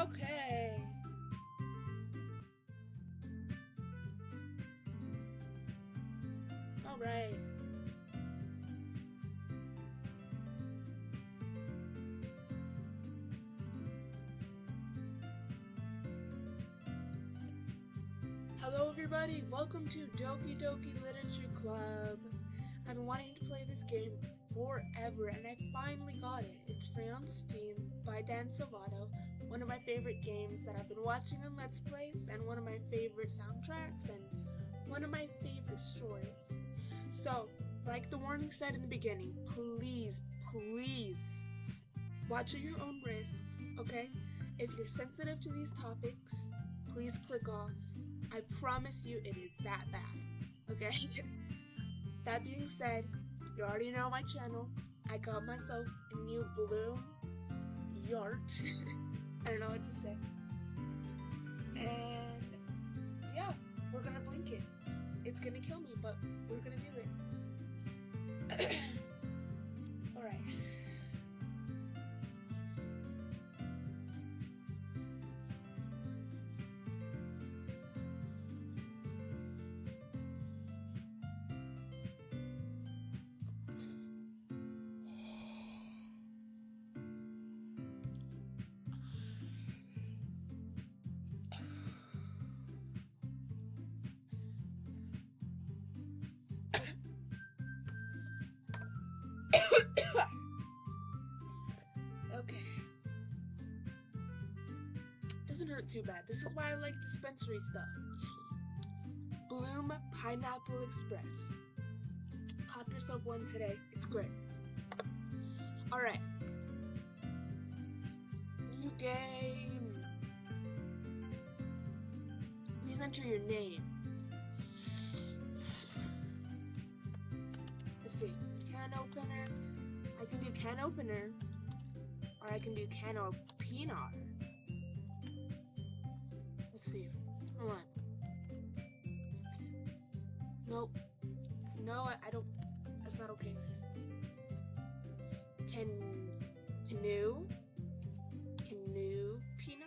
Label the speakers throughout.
Speaker 1: Okay. All right. Hello everybody, welcome to Doki Doki Literature Club. I've been wanting to play this game forever and I finally got it. It's free on Steam by Dan Salvato, one of my favorite games that I've been watching on Let's Plays and one of my favorite soundtracks and one of my favorite stories. So, like the warning said in the beginning, please watch at your own risk, okay? If you're sensitive to these topics, please click off. I promise you it is that bad, okay? That being said, you already know my channel. I got myself a new blue yart. I don't know what to say. And yeah, we're gonna blink it. It's gonna kill me, but we're gonna do it. Alright. Okay. Doesn't hurt too bad. This is why I like dispensary stuff. Bloom Pineapple Express. Cop yourself one today. It's great. Alright. New game. Please enter your name. Let's see. Can opener. I can do can opener. Or I can do can opener. Let's see. Hold on. Nope. No, I don't. That's not okay, guys. Canoe peanut?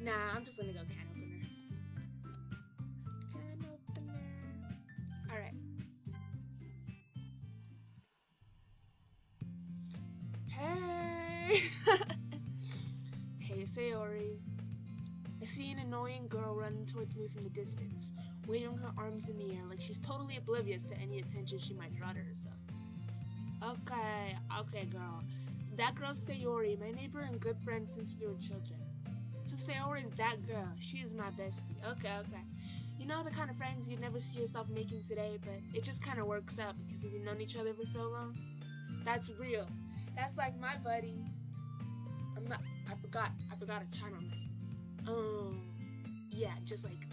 Speaker 1: Nah, I'm just gonna go can opener. Can opener. Alright. Hey! Hey, Sayori. I see an annoying girl running towards me from the distance, waving her arms in the air like she's totally oblivious to any attention she might draw to herself. Okay, girl. That girl's Sayori, my neighbor and good friend since we were children. So Sayori's that girl. She is my bestie. Okay. You know the kind of friends you'd never see yourself making today, but it just kind of works out because we've known each other for so long? That's real. That's like my buddy. I forgot a channel name. Yeah, just like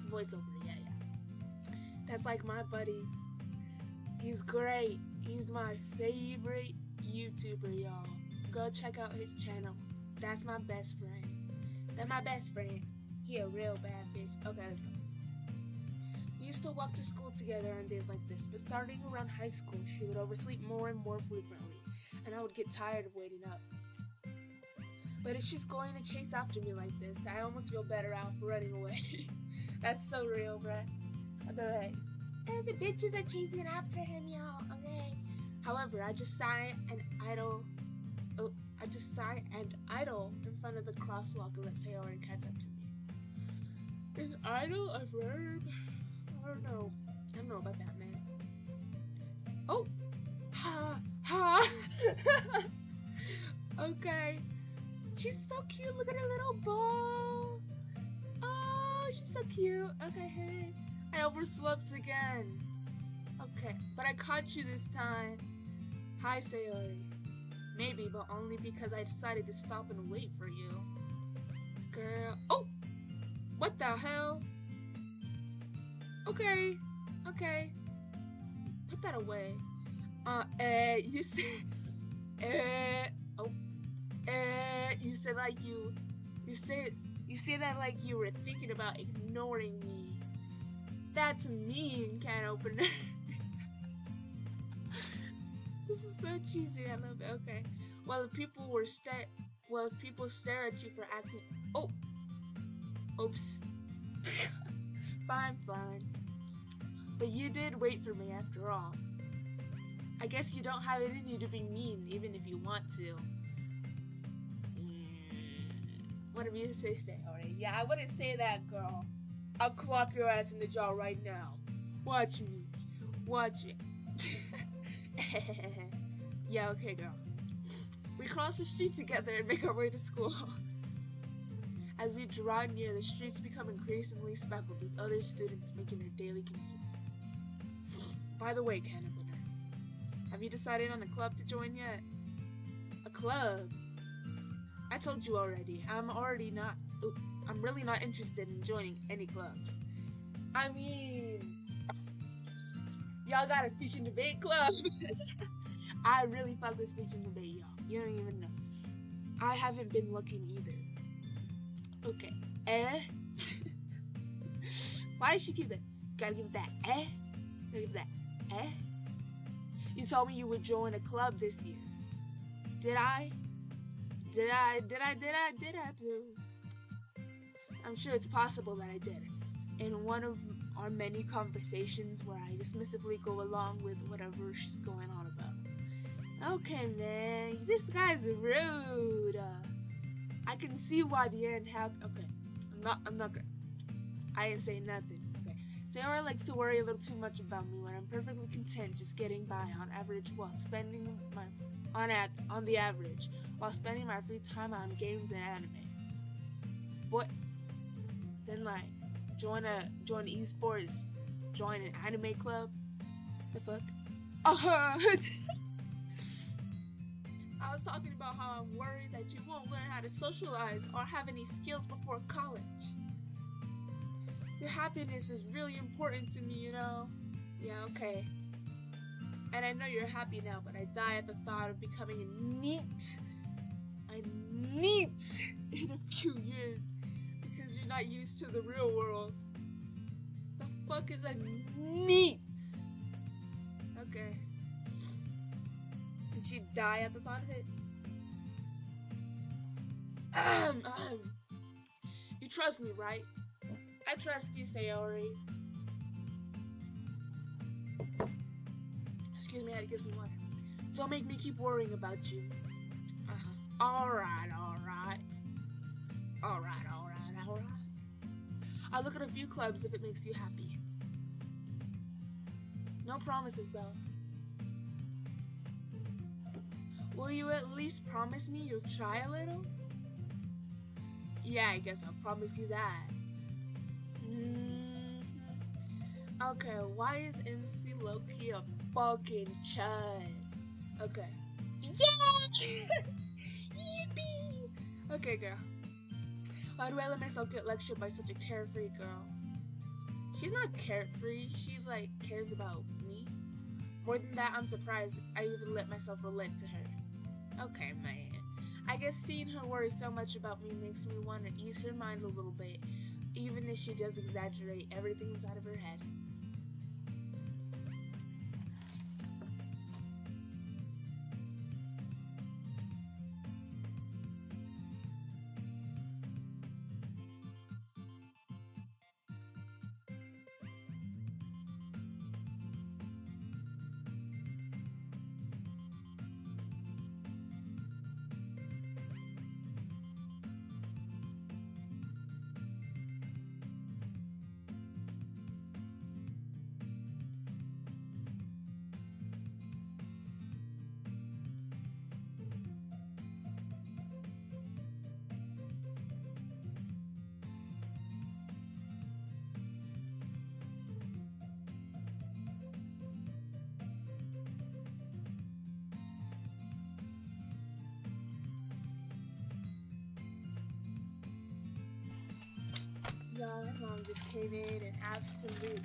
Speaker 1: voiceover, yeah. That's like my buddy. He's great. He's my favorite YouTuber, y'all. Go check out his channel. That's my best friend. That's my best friend. He a real bad bitch. Okay, let's go. We used to walk to school together on days like this, but starting around high school, she would oversleep more and more frequently, and I would get tired of waiting up. But if she's going to chase after me like this, I almost feel better out for running away. That's so real, bruh. I'll be like, the bitches are chasing after him, y'all, okay? However, I just sigh and idle in front of the crosswalk and let Sayori catch up to me. Is idle a verb? I don't know about that, man. Oh! Ha! Okay. She's so cute. Look at her little bow. Oh, she's so cute. Okay, hey. I overslept again. Okay, but I caught you this time. Hi, Sayori. Maybe, but only because I decided to stop and wait for you. Girl. Oh! What the hell? Okay. Okay. Put that away. You said... oh. You said like you say that like you were thinking about ignoring me. That's mean, can opener. This is so cheesy. I love it. Okay. Well, if people stare at you for acting. Oh. Oops. Fine. But you did wait for me after all. I guess you don't have it in you to be mean, even if you want to. Whatever you say, alright. Yeah, I wouldn't say that, girl. I'll clock your ass in the jaw right now. Watch me. Watch it. Yeah, okay, girl. We cross the street together and make our way to school. As we draw near, the streets become increasingly speckled with other students making their daily commute. By the way, Ken Opener, have you decided on a club to join yet? A club? I told you already. I'm really not interested in joining any clubs. I mean, y'all got a speech and debate club. I really fuck with speech and debate, y'all. You don't even know. I haven't been looking either. Okay. Why did she keep that? Gotta give that. Gotta give that. You told me you would join a club this year. Did I? Did I do? I'm sure it's possible that I did. In one of our many conversations where I dismissively go along with whatever she's going on about. Okay, man, this guy's rude. I can see why the end happened. Okay, I'm not good. I ain't saying nothing. Okay, Sarah likes to worry a little too much about me when I'm perfectly content just getting by on average while spending my spending my free time on games and anime. But then like join esports, join an anime club. The fuck? I was talking about how I'm worried that you won't learn how to socialize or have any skills before college. Your happiness is really important to me, you know? Yeah, okay. And I know you're happy now, but I die at the thought of becoming a NEET in a few years because you're not used to the real world. The fuck is a NEET? Okay. Did she die at the thought of it? You trust me, right? I trust you, Sayori. Excuse me, I had to get some water. Don't make me keep worrying about you. Alright. I'll look at a few clubs if it makes you happy. No promises, though. Will you at least promise me you'll try a little? Yeah, I guess I'll promise you that. Okay, why is MC Loki a fucking chud? Okay. Yeah! Yippee! Okay, girl. Why do I let myself get lectured by such a carefree girl? She's not carefree, she's like, cares about me. More than that, I'm surprised I even let myself relate to her. Okay, man. I guess seeing her worry so much about me makes me want to ease her mind a little bit, even if she does exaggerate everything inside of her head. just came in and absolutely.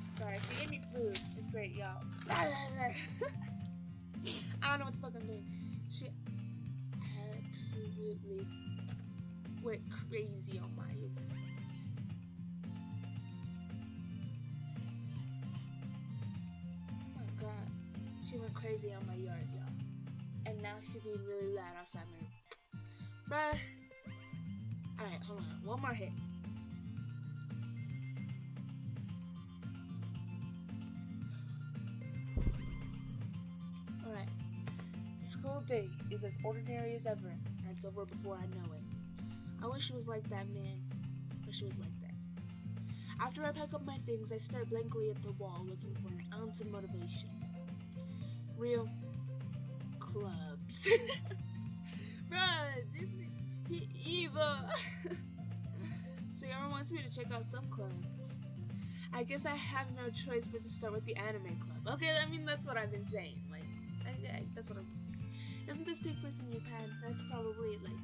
Speaker 1: Sorry, she gave me food. It's great, y'all. I don't know what the fuck I'm doing. She absolutely went crazy on my She went crazy on my yard, y'all. And now she's being really loud outside my room. But, alright, hold on. One more hit. Alright. School day is as ordinary as ever, and it's over before I know it. I wish it was like that, man. Wish it was like that. After I pack up my things, I stare blankly at the wall, looking for an ounce of motivation. Real clubs. Bruh, this he evil. Sayori wants me to check out some clubs. I guess I have no choice but to start with the anime club. Okay, I mean, that's what I've been saying. Like, that's what I'm saying. Doesn't this take place in Japan? That's probably, like,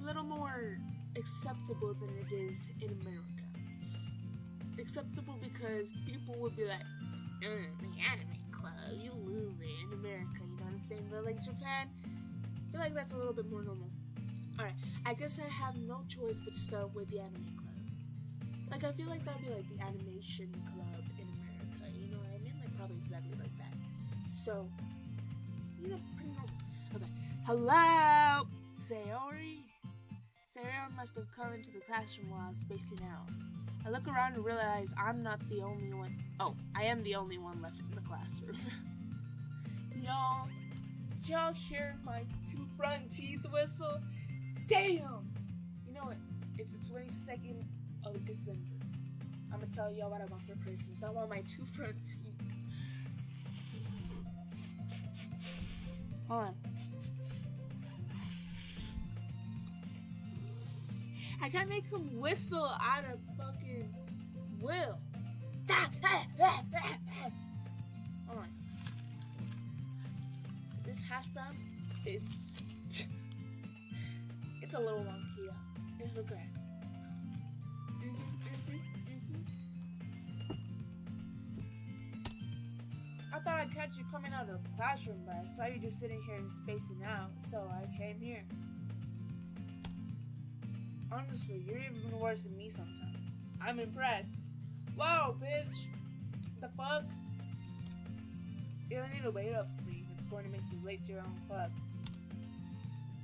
Speaker 1: a little more acceptable than it is in America. Acceptable because people would be like, the anime club, you loser, in America, you know what I'm saying? But like Japan, I feel like that's a little bit more normal. Alright, I guess I have no choice but to start with the anime club. Like, I feel like that would be like the animation club in America, you know what I mean? Like, probably exactly like that. So, you know, pretty normal. Okay, hello, Sayori? Sayori must have come into the classroom while I was spacing out. I look around and realize I'm not the only one. Oh, I am the only one left in the classroom. Y'all hear my two front teeth whistle? Damn! You know what? It's the 22nd of December. I'm gonna tell y'all what I want for Christmas. I want my two front teeth. Hold on. I can't make him whistle out of fucking will. Hold on. This hash brown is it's a little long here. It's okay. I thought I'd catch you coming out of the classroom, but I saw you just sitting here and spacing out, so I came here. Honestly, you're even worse than me sometimes. I'm impressed. Wow, bitch. The fuck? You don't need to wait up for me if it's going to make you late to your own club.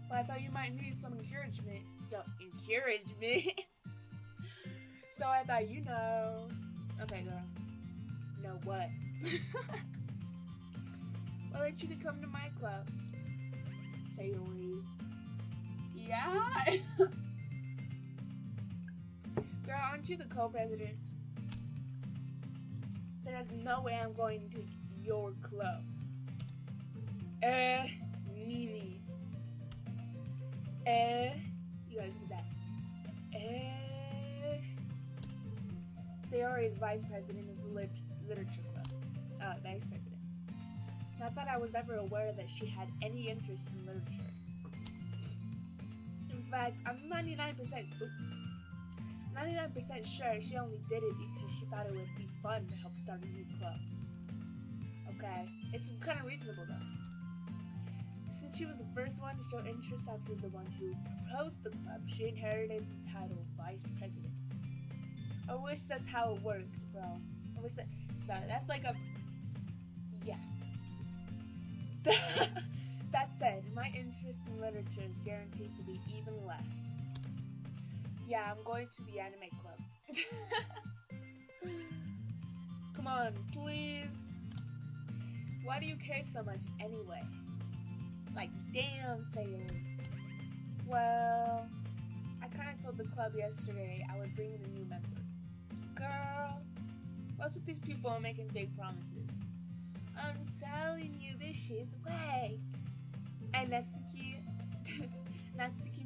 Speaker 1: Well, I thought you might need some encouragement. So, encouragement? So I thought, you know. Okay, girl. Know what? Well, that you could come to my club. Sayori. Yeah? Girl, aren't you the co-president? There's no way I'm going to your club. Meanie. You gotta do that. Sayori is vice president of the literature club. Vice president. Not that I was ever aware that she had any interest in literature. In fact, I'm 99% sure she only did it because she thought it would be fun to help start a new club. Okay, it's kind of reasonable though. Since she was the first one to show interest after the one who proposed the club, she inherited the title Vice President. I wish that's how it worked, bro. I wish that. Sorry, that's like a. Yeah. That said, my interest in literature is guaranteed to be even less. Yeah, I'm going to the anime club. Come on, please. Why do you care so much anyway? Like, damn, Sayori. Well, I kind of told the club yesterday I would bring in a new member. Girl, what's with these people making big promises? I'm telling you, this shit's whack. And Natsuki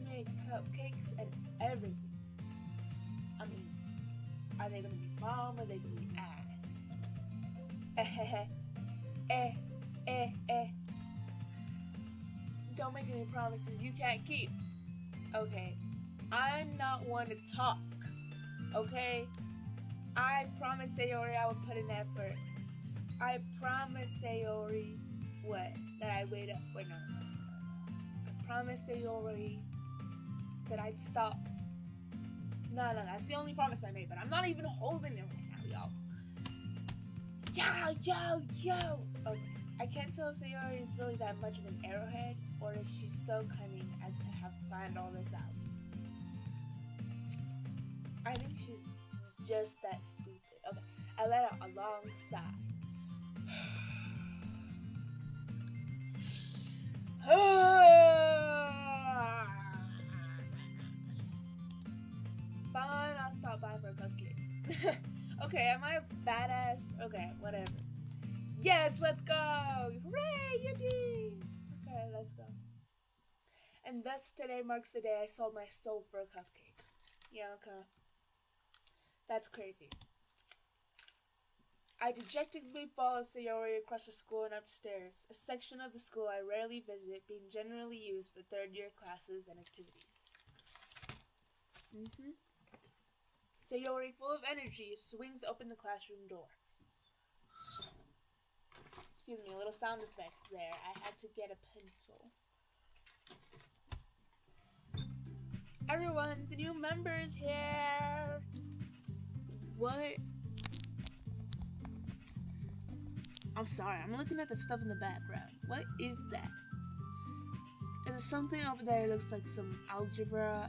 Speaker 1: made cupcakes and everything. I mean, are they gonna be bomb or are they gonna be ass? don't make any promises you can't keep. Okay, I'm not one to talk. Okay, I promise Sayori I will put in effort. I promise Sayori what? That I wait up. Wait, no. I promise Sayori that I'd stop. No, that's the only promise I made, but I'm not even holding it right now, yo. Okay, I can't tell if Sayori is really that much of an arrowhead, or if she's so cunning as to have planned all this out. I think she's just that stupid. Okay, I let out a long sigh. Fine, I'll stop by for a cupcake. Okay, am I a badass? Okay, whatever. Yes, let's go! Hooray! Yippee! Okay, let's go. And thus today marks the day I sold my soul for a cupcake. Yeah, okay. That's crazy. I dejectedly followed Sayori across the school and upstairs, a section of the school I rarely visit, being generally used for third-year classes and activities. Sayori, full of energy, swings open the classroom door. Excuse me, a little sound effect there. I had to get a pencil. Everyone, the new member is here! What? I'm sorry, I'm looking at the stuff in the background. What is that? And something over there looks like some algebra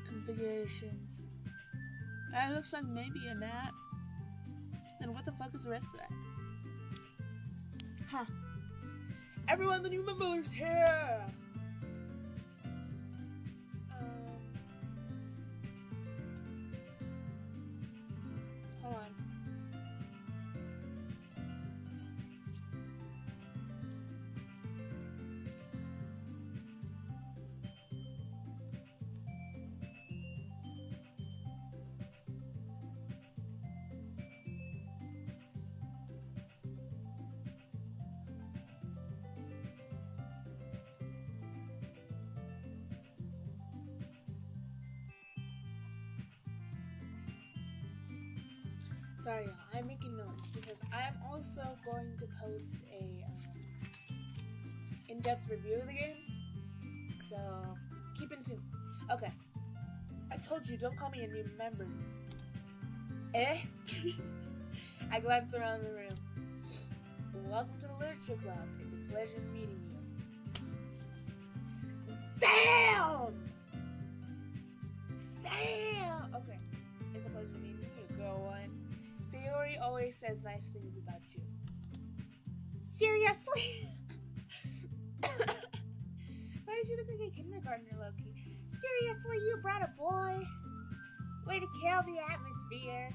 Speaker 1: configurations. That looks like maybe a map. Then what the fuck is the rest of that? Huh. Everyone, the new member is here! Hold on. Sorry, y'all, I'm making noise because I'm also going to post a in-depth review of the game, so keep in tune. Okay, I told you, don't call me a new member. Eh? I glance around the room. Welcome to the Literature Club. It's a pleasure meeting you. Sam! Okay, it's a pleasure meeting you, girl one. Sayori always says nice things about you. Seriously? Why did you look like a kindergartner, Loki? Seriously, you brought a boy? Way to kill the atmosphere.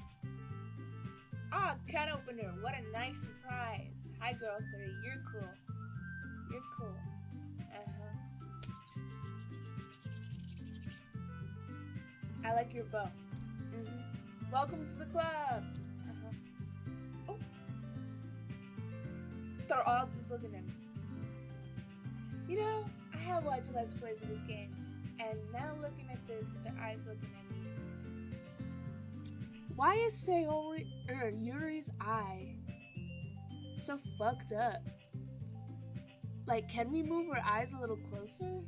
Speaker 1: Ah, can opener, what a nice surprise. Hi, girl 3, you're cool. You're cool. I like your bow. Welcome to the club. Oh. They're all just looking at me. You know, I have watched Let's Plays of this game, and now looking at this with their eyes looking at me. Why is Sayori, Yuri's eye so fucked up? Like, can we move her eyes a little closer?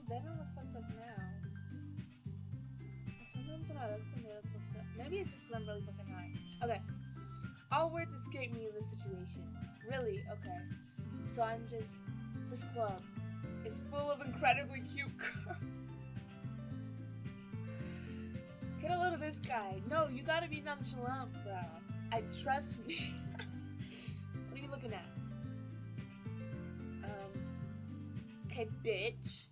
Speaker 1: They don't look fucked up now. Sometimes when I look at them, they look fucked up. Maybe it's just because I'm really fucking high. Okay. All words escape me in this situation. Really? Okay. So I'm just... This club is full of incredibly cute girls. Get a load of this guy. No, you gotta be nonchalant, bro. Trust me. What are you looking at? Okay, bitch.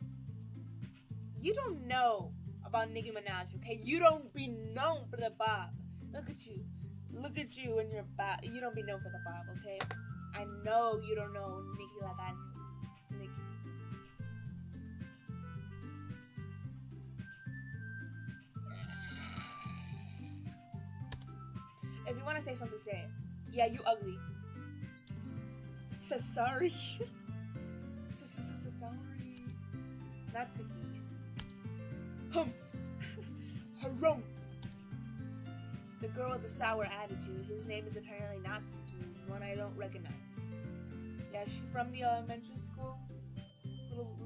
Speaker 1: You don't know about Nicki Minaj, okay? You don't be known for the bob. Look at you. Look at you and your bob. You don't be known for the bob, okay? I know you don't know Nicki like I knew Nicki. If you want to say something, say it. Yeah, you ugly. So sorry. Sorry. Natsuki. Humph. Harumph. The girl with the sour attitude, whose name is apparently Natsuki, is one I don't recognize. Yeah, she's from the elementary school.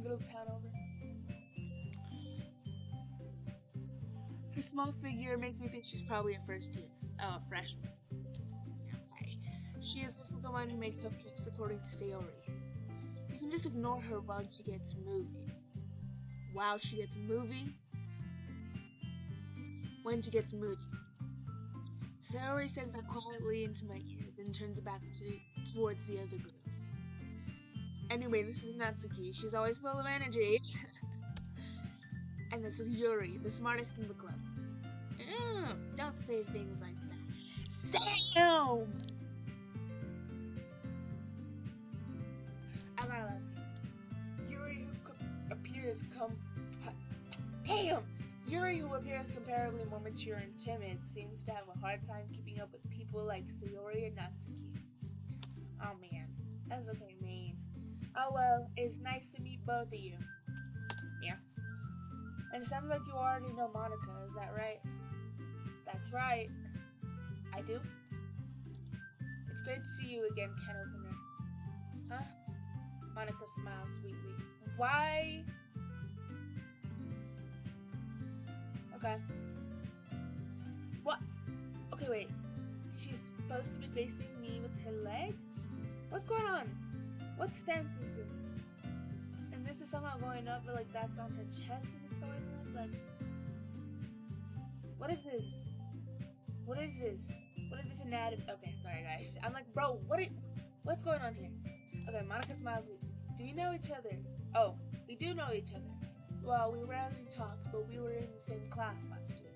Speaker 1: Little town over. Her small figure makes me think she's probably a freshman. Okay. She is also the one who made cupcakes according to Sayori. You can just ignore her while she gets moving. While she gets moving? When she gets moody. Sayori says that quietly into my ear, then turns back towards the other girls. Anyway, this is Natsuki. She's always full of energy. And this is Yuri, the smartest in the club. Don't say things like that. Sam! I gotta love you. Yuri, who appears comparably more mature and timid, seems to have a hard time keeping up with people like Sayori and Natsuki. Oh man, that's okay, man. Oh well, it's nice to meet both of you. Yes. And it sounds like you already know Monica, is that right? That's right. I do? It's great to see you again, Ken Opener. Huh? Monica smiles sweetly. Why? Okay. What? Okay, wait. She's supposed to be facing me with her legs? What's going on? What stance is this? And this is somehow going up, but like that's on her chest and it's going up? Like, what is this? What is this? What is this anatomy? Okay, sorry guys. I'm like, bro, what's going on here? Okay, Monica smiles. Do we know each other? Oh, we do know each other. Well, we rarely talk, but we were in the same class last year.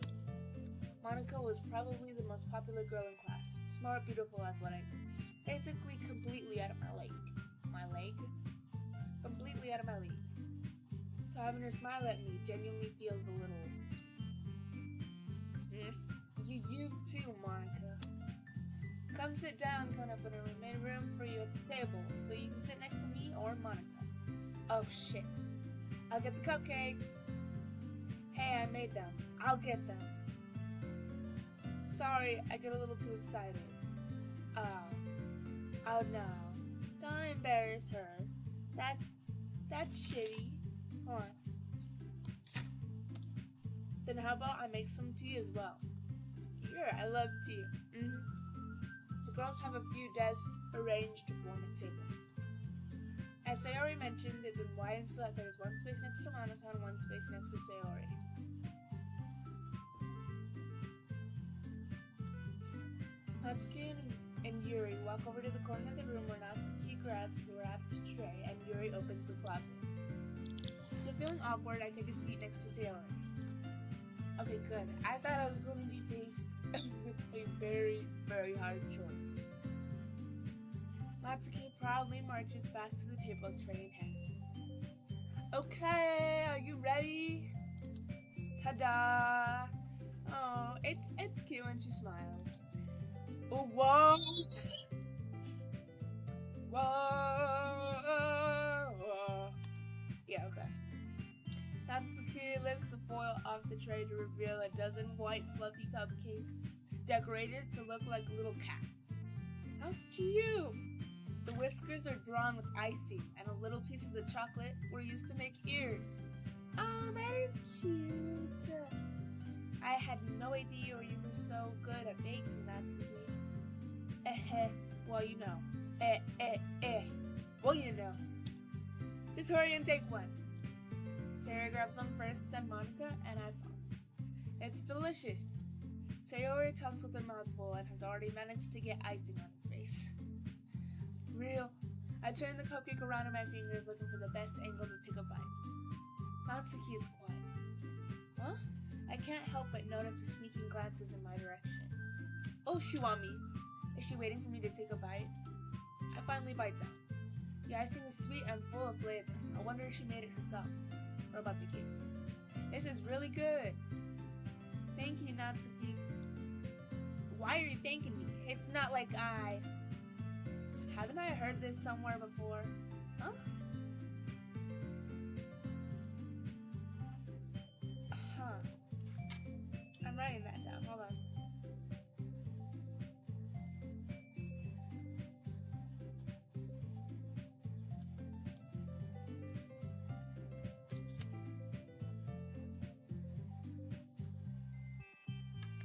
Speaker 1: Monica was probably the most popular girl in class. Smart, beautiful, athletic. Basically completely out of my league. My leg? Completely out of my league. So having her smile at me genuinely feels a little... You too, Monica. Come sit down, Ken Opener. We made room for you at the table, so you can sit next to me or Monica. Oh shit. I'll get the cupcakes. Hey, I made them. I'll get them. Sorry, I get a little too excited. Oh no. Don't embarrass her. That's shitty. Huh. Then how about I make some tea as well? Sure, I love tea. The girls have a few desks arranged to form a table. As Sayori mentioned, they've been widened so that there's one space next to Monica and one space next to Sayori. Natsuki and Yuri walk over to the corner of the room where Natsuki grabs the wrapped tray and Yuri opens the closet. So feeling awkward, I take a seat next to Sayori. Okay, good. I thought I was going to be faced with a very, very hard choice. Natsuki proudly marches back to the table, tray in hand. Okay, are you ready? Ta-da! Oh, it's cute when she smiles. Oh, whoa! Whoa! Yeah, okay. Natsuki lifts the foil off the tray to reveal a dozen white fluffy cupcakes decorated to look like little cats. How cute! The whiskers are drawn with icing, and the little pieces of chocolate were used to make ears. Oh, that is cute! I had no idea you were so good at baking, Natsuki. Well, you know. Well, you know. Just hurry and take one. Sarah grabs one first, then Monica, and I follow. It's delicious. Sayori talks with her mouth full and has already managed to get icing on her face. Real. I turn the cupcake around in my fingers looking for the best angle to take a bite. Natsuki is quiet. Huh? I can't help but notice her sneaking glances in my direction. Oh, she want me. Is she waiting for me to take a bite? I finally bite down. The icing is sweet and full of flavor. I wonder if she made it herself. Or about the cake. This is really good. Thank you, Natsuki. Why are you thanking me? It's not like I... Haven't I heard this somewhere before? Huh? I'm writing that down. Hold on.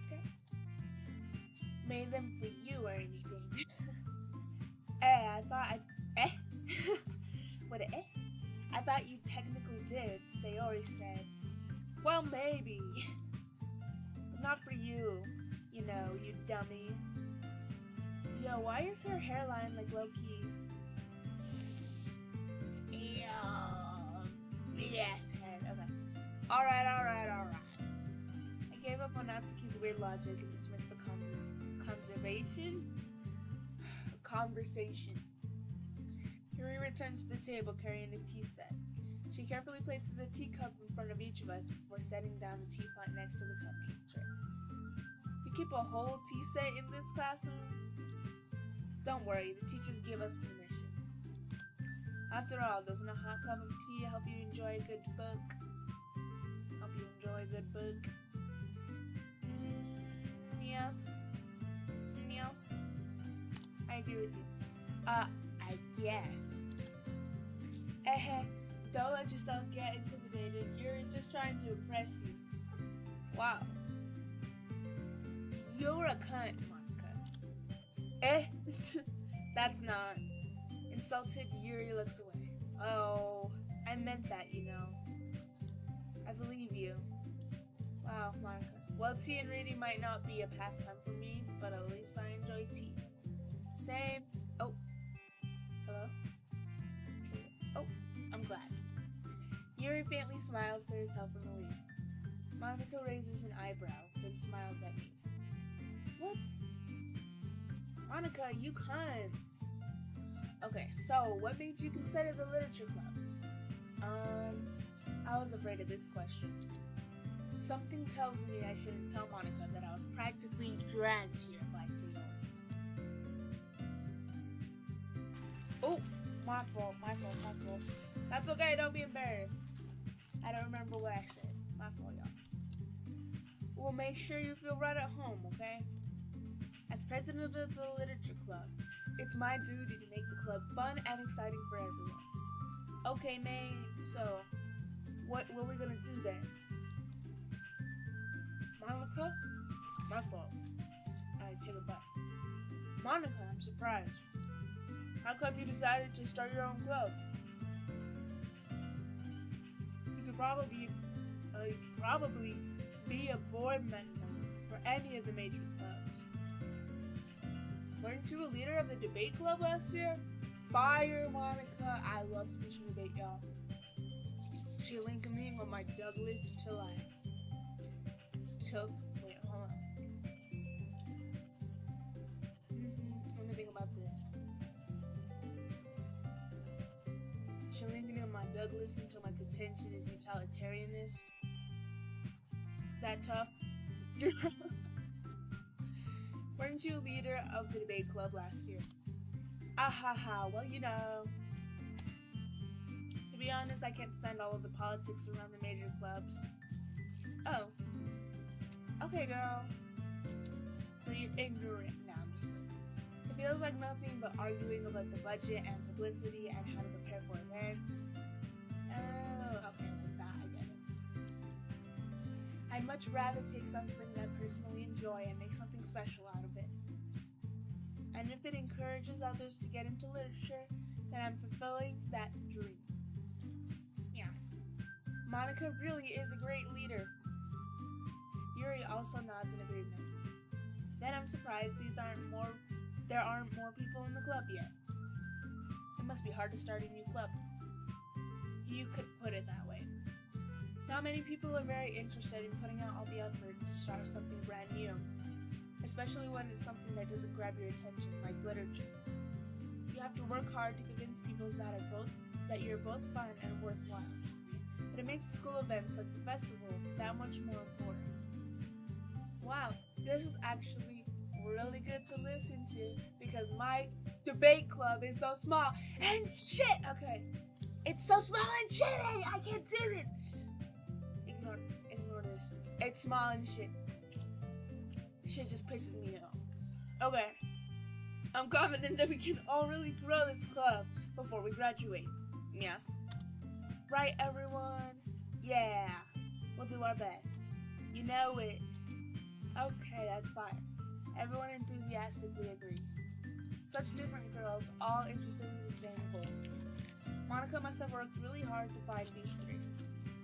Speaker 1: Okay. Made them for you or anything. I thought What I thought you technically did, Sayori said. Well, maybe. But not for you. You know, you dummy. Yo, why is her hairline like low-key? Yes, head. Okay. Alright. I gave up on Natsuki's weird logic and dismissed the conversation. Yuri returns to the table carrying a tea set. She carefully places a teacup in front of each of us before setting down the teapot next to the cupcake tray. You keep a whole tea set in this classroom? Don't worry, the teachers give us permission. After all, doesn't a hot cup of tea help you enjoy a good book? Yes. I agree with you. I guess. Don't let yourself get intimidated. Yuri's just trying to impress you. Wow. You're a cunt, Monica. That's not. Insulted, Yuri looks away. Oh, I meant that, you know. I believe you. Wow, Monica. Well, tea and reading might not be a pastime for me, but at least I enjoy tea. Same. Oh. Hello? Oh, I'm glad. Yuri faintly smiles to herself in relief. Monica raises an eyebrow, then smiles at me. What? Monica, you cunts. Okay, so what made you consider the literature club? I was afraid of this question. Something tells me I shouldn't tell Monica that I was practically dragged here by Sayori. Oh, my fault. That's okay, don't be embarrassed. I don't remember what I said. My fault, y'all. We'll make sure you feel right at home, okay? As president of the literature club, it's my duty to make the club fun and exciting for everyone. Okay, May, so what are we gonna do then? Monica? My fault. I take it back. Monica, I'm surprised. How come you decided to start your own club? You could probably be a board member for any of the major clubs. Weren't you a leader of the debate club last year? Fire, Monica. I love speech and debate, y'all. She linked me with my Douglas wait, hold on. Let me think about this. She linked me with my Douglas until my contention is utilitarianist. Is that tough? Weren't you a leader of the debate club last year? Well, you know. To be honest, I can't stand all of the politics around the major clubs. Oh. Okay, girl. So you're ignorant. No, I'm just kidding. It feels like nothing but arguing about the budget and publicity and how to prepare for events. Oh, okay, like that, I get it. I'd much rather take something that I personally enjoy and make something special out of it. And if it encourages others to get into literature, then I'm fulfilling that dream. Yes. Monica really is a great leader. Yuri also nods in agreement. Then I'm surprised there aren't more people in the club yet. It must be hard to start a new club. You could put it that way. Not many people are very interested in putting out all the effort to start something brand new, especially when it's something that doesn't grab your attention, like literature. You have to work hard to convince people that you're both fun and worthwhile. But it makes school events like the festival that much more important. Wow, this is actually really good to listen to because my debate club is so small and shit. Okay, it's so small and shitty. I can't do this. Ignore this. It's small and shit. Shit just pisses me off. Okay, I'm confident that we can all really grow this club before we graduate. Yes. Right, everyone? Yeah. We'll do our best. You know it. Okay, that's fine. Everyone enthusiastically agrees. Such different girls, all interested in the same goal. Monica must have worked really hard to find these three.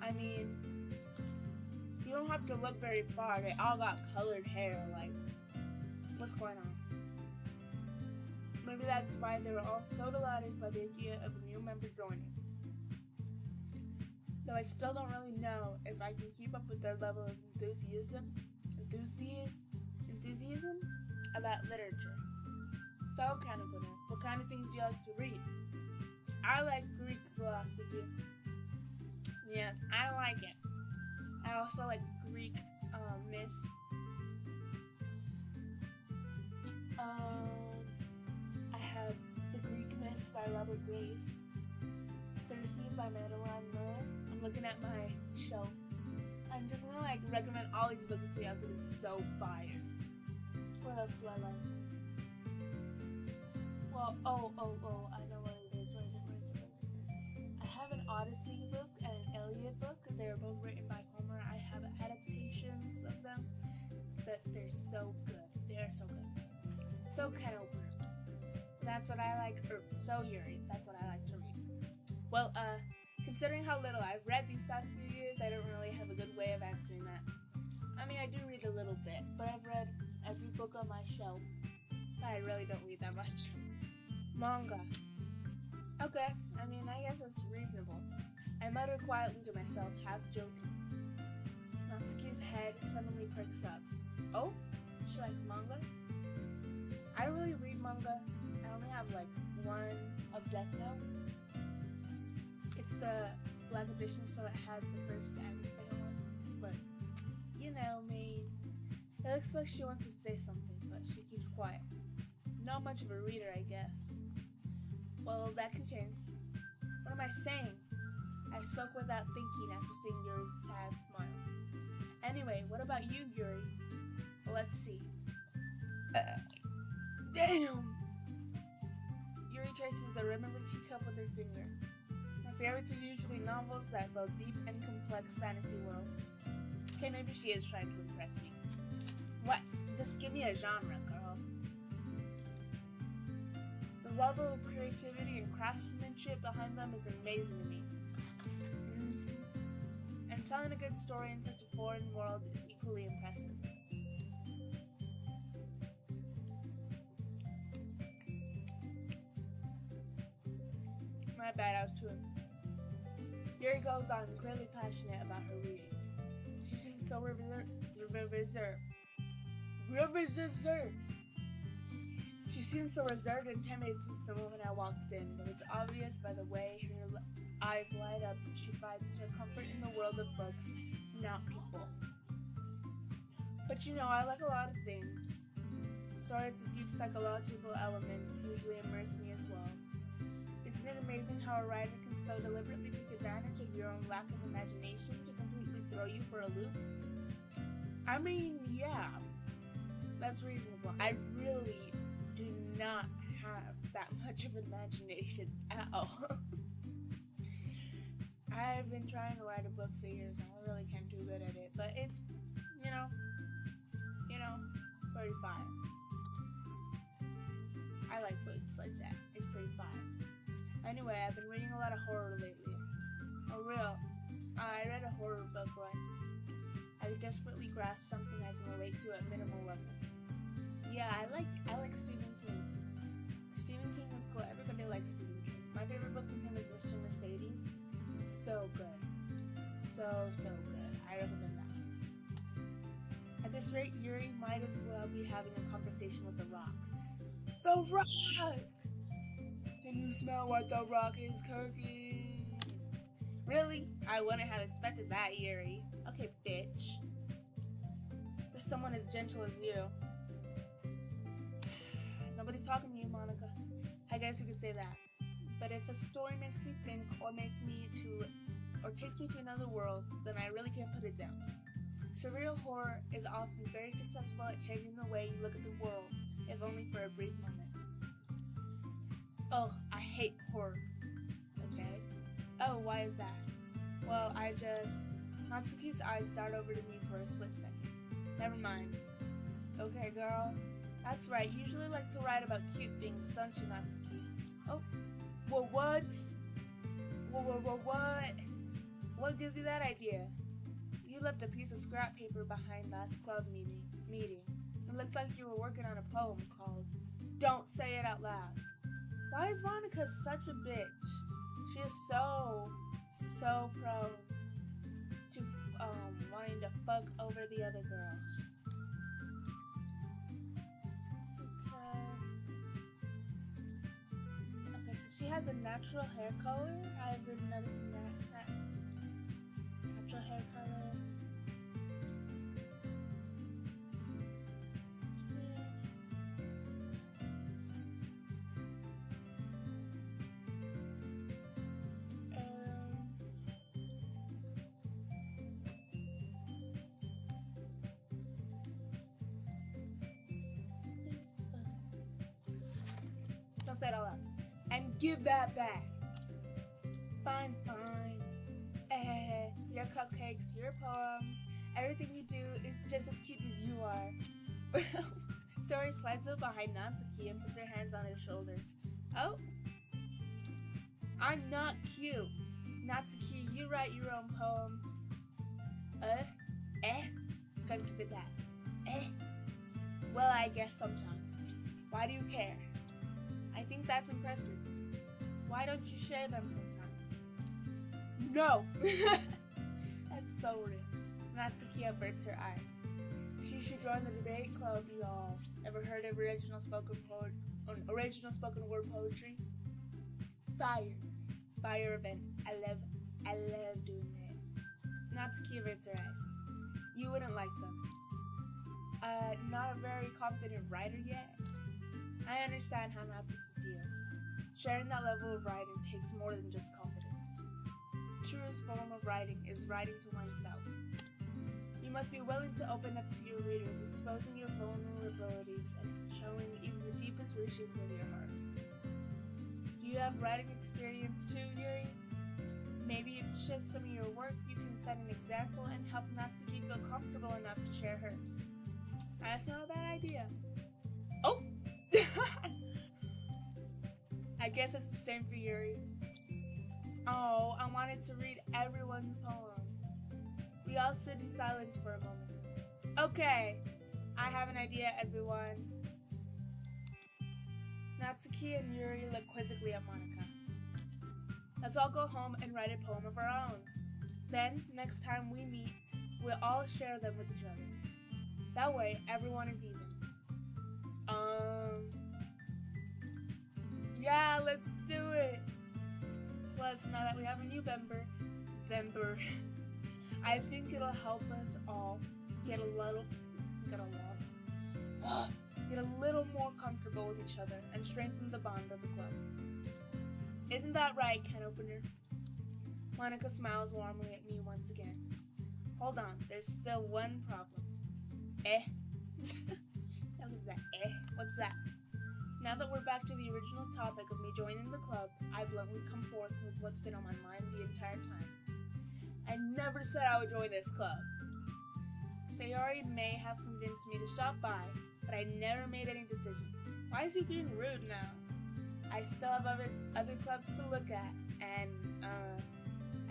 Speaker 1: I mean, you don't have to look very far. They all got colored hair. Like, what's going on? Maybe that's why they were all so delighted by the idea of a new member joining. Though I still don't really know if I can keep up with their level of enthusiasm about literature. So, what kind of things do you like to read? I like Greek philosophy. Yeah, I like it. I also like Greek myths. I have The Greek Myths by Robert Graves. Circe by Madeline Miller. I'm looking at my shelf. I'm just gonna recommend all these books to you because it's so fire. What else do I like? Well, I know what it is. Where is it? I have an Odyssey book and an Iliad book. They're both written by Homer. I have adaptations of them, but they're so good. They are so good. So Kenilworth. That's what I like. So Yuri. That's what I like to read. Well, considering how little I've read these past few years, I don't really have a good way of answering that. I mean, I do read a little bit, but I've read every book on my shelf. I really don't read that much. Manga. Okay, I mean, I guess that's reasonable. I mutter quietly to myself, half joking. Natsuki's head suddenly perks up. Oh? She likes manga? I don't really read manga. I only have one of Death Note. It's the black edition, so it has the first and the second one. But, you know me. It looks like she wants to say something, but she keeps quiet. Not much of a reader, I guess. Well, that can change. What am I saying? I spoke without thinking after seeing Yuri's sad smile. Anyway, what about you, Yuri? Well, let's see. Damn! Yuri traces the rim of her teacup with her finger. My favorites are usually novels that build deep and complex fantasy worlds. Okay, maybe she is trying to impress me. What? Just give me a genre, girl. The level of creativity and craftsmanship behind them is amazing to me. And telling a good story in such a foreign world is equally impressive. My bad, I was chewing. Yuri goes on, clearly passionate about her reading. She seems so reserved. She seems so reserved and timid since the moment I walked in, but it's obvious by the way her eyes light up that she finds her comfort in the world of books, not people. But I like a lot of things. Stories with deep psychological elements usually immerse me as well. Isn't it amazing how a writer can so deliberately take advantage of your own lack of imagination to completely throw you for a loop? I mean, yeah, that's reasonable. I really do not have that much of imagination at all. I've been trying to write a book for years and I really can't do good at it, but it's, pretty fire. I like books like that. It's pretty fire. Anyway, I've been reading a lot of horror lately. I read a horror book once. I desperately grasp something I can relate to at minimal level. Yeah, I like Stephen King. Stephen King is cool. Everybody likes Stephen King. My favorite book from him is Mr. Mercedes. So good. So good. I recommend that. At this rate, Yuri might as well be having a conversation with The Rock. The Rock! Can you smell what The Rock is cooking? Really? I wouldn't have expected that, Yuri. Okay, bitch. For someone as gentle as you. Nobody's talking to you, Monica. I guess you could say that. But if a story makes me think or takes me to another world, then I really can't put it down. Surreal horror is often very successful at changing the way you look at the world, if only for a brief moment. Oh, I hate horror. Okay. Oh, why is that? Well, Natsuki's eyes dart over to me for a split second. Never mind. Okay, girl. That's right, you usually like to write about cute things, don't you, Natsuki? Oh. Well, what? What? What gives you that idea? You left a piece of scrap paper behind last club meeting. It looked like you were working on a poem called Don't Say It Out Loud. Why is Monica such a bitch? She is so prone to wanting to fuck over the other girl. Okay, so she has a natural hair color. I've been noticing that natural hair color. Don't say it all out. And give that back. Fine. Your cupcakes, your poems, everything you do is just as cute as you are. Sori slides up behind Natsuki and puts her hands on his shoulders. Oh? I'm not cute. Natsuki, you write your own poems. Couldn't keep it that. Well, I guess sometimes. Why do you care? I think that's impressive. Why don't you share them sometime? No! That's so rude. Natsuki averts her eyes. She should join the debate club, y'all. Ever heard of original spoken word poetry? Fire event. I love doing that. Natsuki averts her eyes. You wouldn't like them. Not a very confident writer yet. I understand how Natsuki feels. Sharing that level of writing takes more than just confidence. The truest form of writing is writing to oneself. You must be willing to open up to your readers, exposing your vulnerabilities and showing even the deepest wishes of your heart. Do you have writing experience too, Yuri? Maybe if you share some of your work, you can set an example and help Natsuki feel comfortable enough to share hers. That's not a bad idea. Oh! I guess it's the same for Yuri. Oh, I wanted to read everyone's poems. We all sit in silence for a moment. Okay, I have an idea, everyone. Natsuki and Yuri look quizzically at Monica. Let's all go home and write a poem of our own. Then, next time we meet, we'll all share them with each other. That way, everyone is even. Yeah, let's do it. Plus, now that we have a new member, I think it'll help us all get a little more comfortable with each other and strengthen the bond of the club. Isn't that right, can opener? Monica smiles warmly at me once again. Hold on, there's still one problem. What's that? Now that we're back to the original topic of me joining the club, I bluntly come forth with what's been on my mind the entire time. I never said I would join this club. Sayori may have convinced me to stop by, but I never made any decision. Why is he being rude now? I still have other clubs to look at, and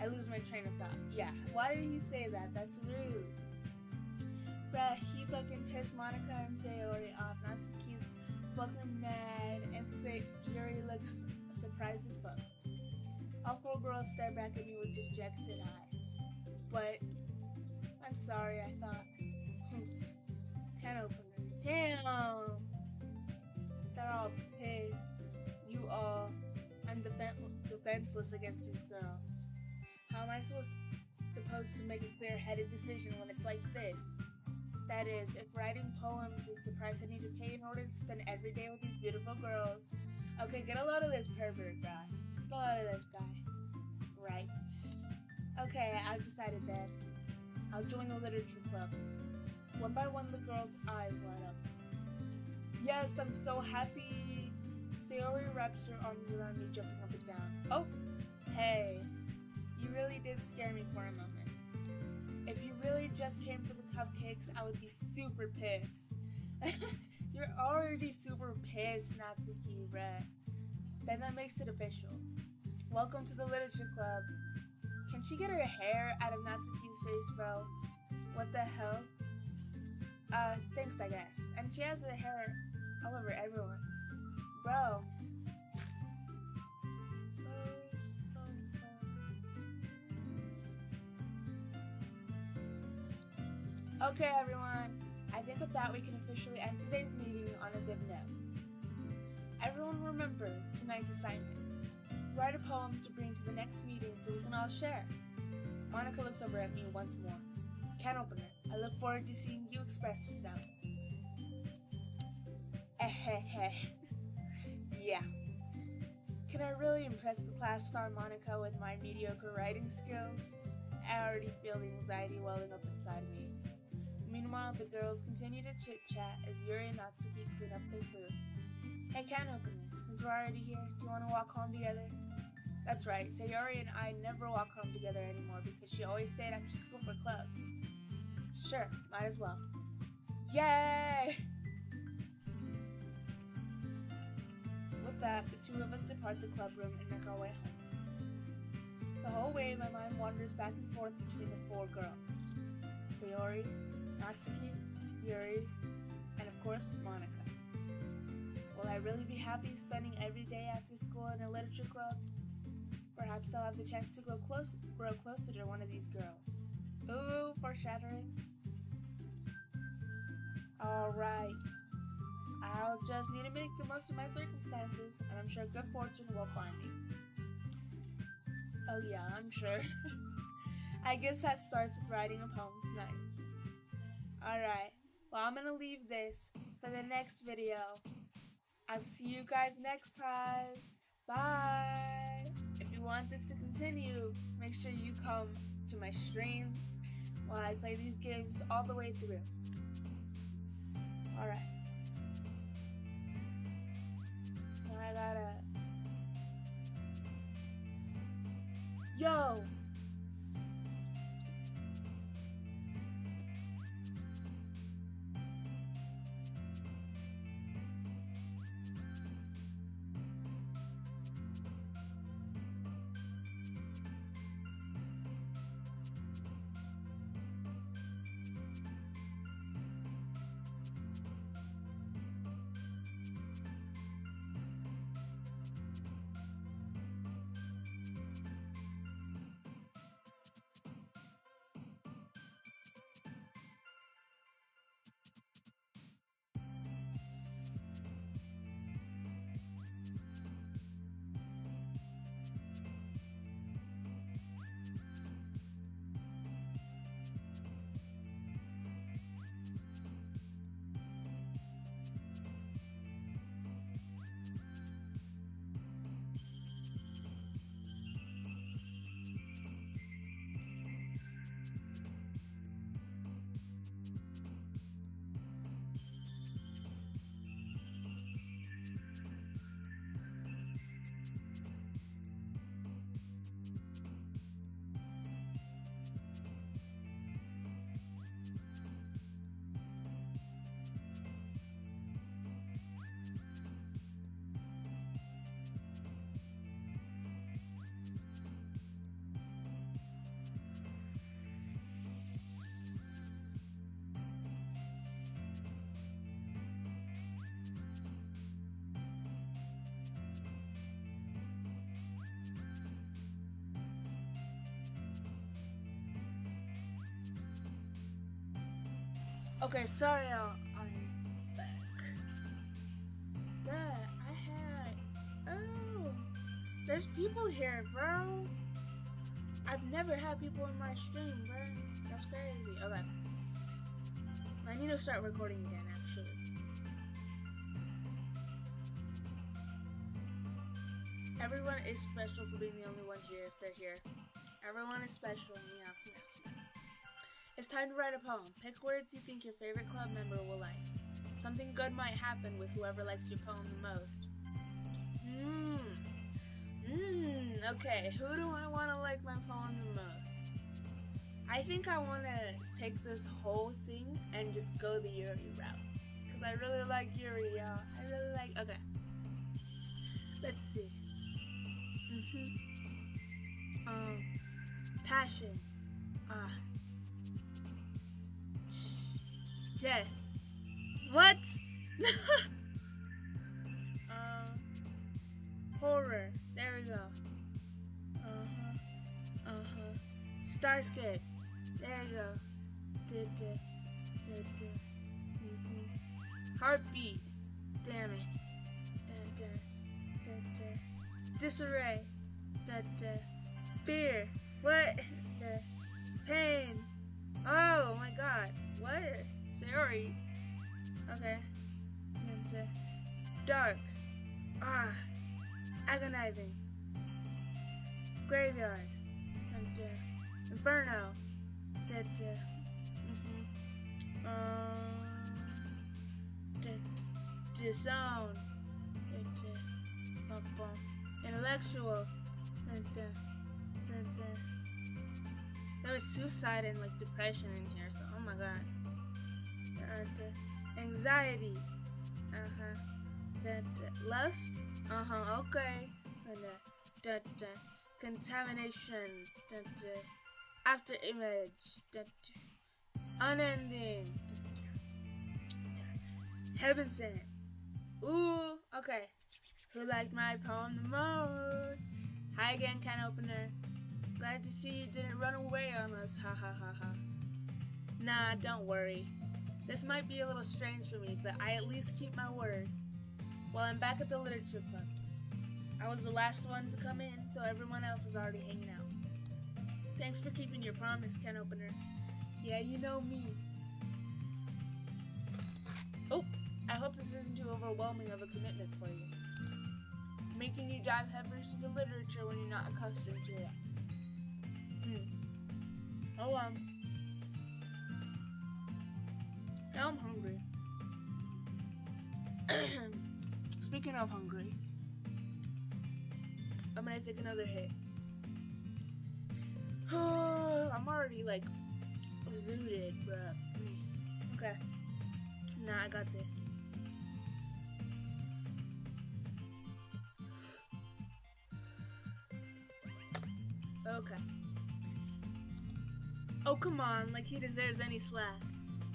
Speaker 1: I lose my train of thought. Yeah, why did he say that? That's rude. Bruh, he fucking pissed Monica and Sayori off. Natsuki's fucking mad, and Yuri looks surprised as fuck. All four girls stare back at me with dejected eyes. But I'm sorry, I thought. Can opener. Damn! They're all pissed. You all. I'm defenseless against these girls. How am I supposed to make a clear-headed decision when it's like this? That is, if writing poems is the price I need to pay in order to spend every day with these beautiful girls. Okay, get a load of this pervert guy. Get a load of this guy. Right. Okay, I've decided then. I'll join the literature club. One by one, the girls' eyes light up. Yes, I'm so happy. Sayori wraps her arms around me, jumping up and down. Oh, hey. You really did scare me for a moment. If you really just came for the cupcakes, I would be super pissed. You're already super pissed, Natsuki, bruh. Then that makes it official. Welcome to the literature club. Can she get her hair out of Natsuki's face, bro? What the hell? Thanks, I guess. And she has her hair all over everyone. Bro. Okay, everyone. I think with that we can officially end today's meeting on a good note. Everyone remember tonight's assignment. Write a poem to bring to the next meeting so we can all share. Monica looks over at me once more. Can opener, I look forward to seeing you express yourself. Yeah. Can I really impress the class star Monica with my mediocre writing skills? I already feel the anxiety welling up inside me. Meanwhile, the girls continue to chit-chat as Yuri and Natsuki clean up their food. Hey, can opener, since we're already here, do you want to walk home together? That's right, Sayori and I never walk home together anymore because she always stayed after school for clubs. Sure, might as well. Yay! With that, the two of us depart the club room and make our way home. The whole way, my mind wanders back and forth between the four girls. Sayori, Natsuki, Yuri, and of course, Monica. Will I really be happy spending every day after school in a literature club? Perhaps I'll have the chance to grow closer to one of these girls. Ooh, foreshadowing. Alright. I'll just need to make the most of my circumstances, and I'm sure good fortune will find me. Oh yeah, I'm sure. I guess that starts with writing a poem tonight. Alright, well I'm gonna leave this for the next video. I'll see you guys next time. Bye! If you want this to continue, make sure you come to my streams while I play these games all the way through. Alright. Now I gotta... Yo! Okay, sorry, I'm back. Bruh, there's people here, bro. I've never had people in my stream, bro. That's crazy. Okay. I need to start recording again, actually. Everyone is special for being the only one here if they're here. Everyone is special. Meow, meow, meow. It's time to write a poem. Pick words you think your favorite club member will like. Something good might happen with whoever likes your poem the most. Okay, who do I want to like my poem the most? I think I want to take this whole thing and just go the Yuri route. Because I really like Yuri, y'all. I really like... Okay. Let's see. Passion. Death. What? Horror. There we go. Starscape. There you go. Heartbeat. Damn it. Disarray. Fear. What? Pain. Oh my god. What? Sayori. Okay. Dark. Agonizing. Graveyard. Inferno. Disown. Intellectual. There was suicide and like depression in here, so oh my god. Anxiety. Lust. Okay. Contamination. After image. Unending. Heaven sent. Ooh, okay. Who liked my poem the most? Hi again, can opener. Glad to see you didn't run away on us. Ha ha ha ha. Nah, don't worry. This might be a little strange for me, but I at least keep my word. Well, I'm back at the literature club. I was the last one to come in, so everyone else is already hanging out. Thanks for keeping your promise, can opener. Yeah, you know me. Oh, I hope this isn't too overwhelming of a commitment for you. Making you dive headfirst into literature when you're not accustomed to it. Hold on. Now I'm hungry. Speaking of hungry, I'm gonna take another hit. I'm already like zooted, bruh. Okay. Nah, I got this. Okay. Oh, come on, like he deserves any slack.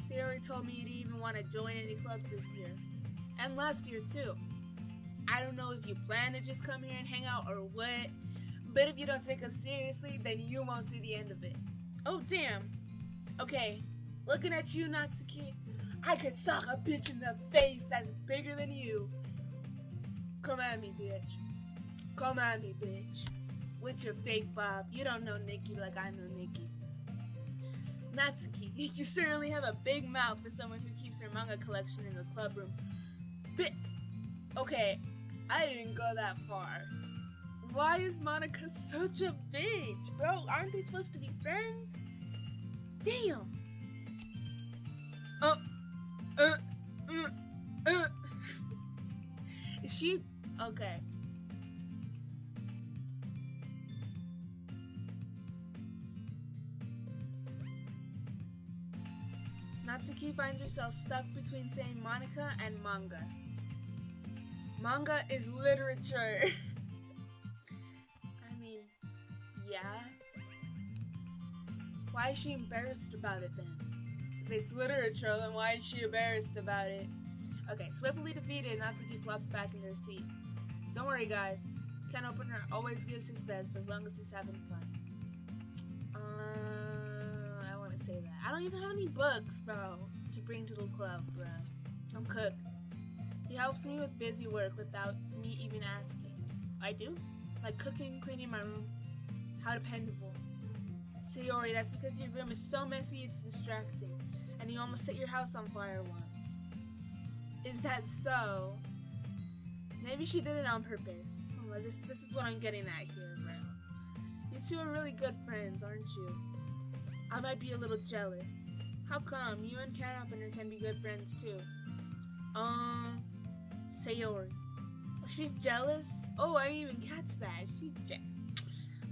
Speaker 1: Sayori told me you didn't even want to join any clubs this year. And last year, too. I don't know if you plan to just come here and hang out or what, but if you don't take us seriously, then you won't see the end of it. Oh, damn. Okay, looking at you, Natsuki, I could suck a bitch in the face that's bigger than you. Come at me, bitch. Come at me, bitch. With your fake bob. You don't know Nikki like I know Nikki. Natsuki, you certainly have a big mouth for someone who keeps her manga collection in the club room. Okay, I didn't go that far. Why is Monica such a bitch? Bro, aren't they supposed to be friends? Damn. Is she... Okay. Natsuki finds herself stuck between saying Monica and manga. Manga is literature. I mean, yeah. Why is she embarrassed about it then? If it's literature, then why is she embarrassed about it? Okay, swiftly defeated, Natsuki plops back into her seat. Don't worry, guys. Ken Opener always gives his best as long as he's having fun. I want to say that. I don't even have any books, bro, to bring to the club, bro. I'm cooked. He helps me with busy work without me even asking. I do? Like cooking, cleaning my room. How dependable. Sayori, that's because your room is so messy it's distracting. and you almost set your house on fire once. Is that so? Maybe she did it on purpose. This is what I'm getting at here, bro. You two are really good friends, aren't you? I might be a little jealous. How come? You and Cat Opener can be good friends too. Sayori. Oh, she's jealous? Oh, I didn't even catch that. She's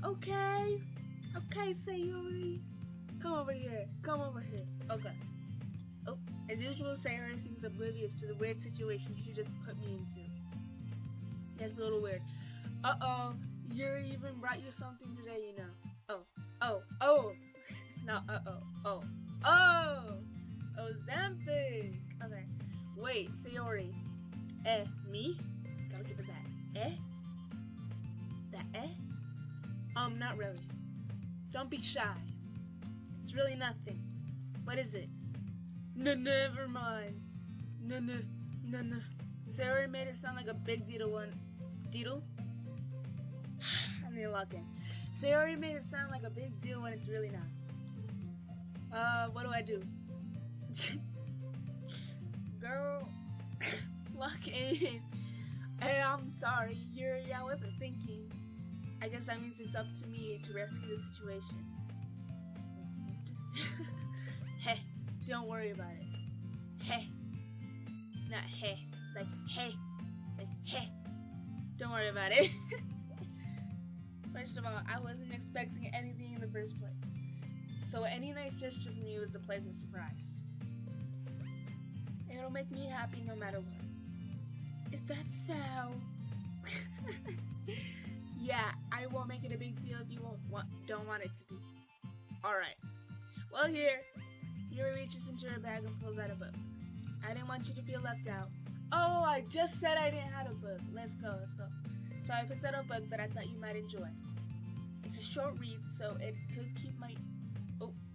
Speaker 1: okay. Okay, Sayori. Come over here. Come over here. Okay. Oh, as usual, Sayori seems oblivious to the weird situation she just put me into. That's a little weird. Uh-oh. Yuri even brought you something today, you know. Oh. Not uh-oh. Oh! Ozempic! Okay. Wait, Sayori. Me? Gotta give it that. That not really. Don't be shy. It's really nothing. What is it? Never mind. No. Sayori made it sound like a big deedle one. Deedle? I need to lock in. Sayori made it sound like a big deal when it's really not. What do I do? Girl, lock in. Hey, I'm sorry, Yuri, I wasn't thinking. I guess that means it's up to me to rescue the situation. Hey, don't worry about it. Hey. Not hey. Like hey. Like hey. Don't worry about it. First of all, I wasn't expecting anything in the first place. So any nice gesture from you is a pleasant surprise. It'll make me happy no matter what. Is that so? Yeah, I won't make it a big deal if you don't want it to be. Alright. Well, here. Yuri reaches into her bag and pulls out a book. I didn't want you to feel left out. Oh, I just said I didn't have a book. Let's go. So I picked out a book that I thought you might enjoy. It's a short read, so it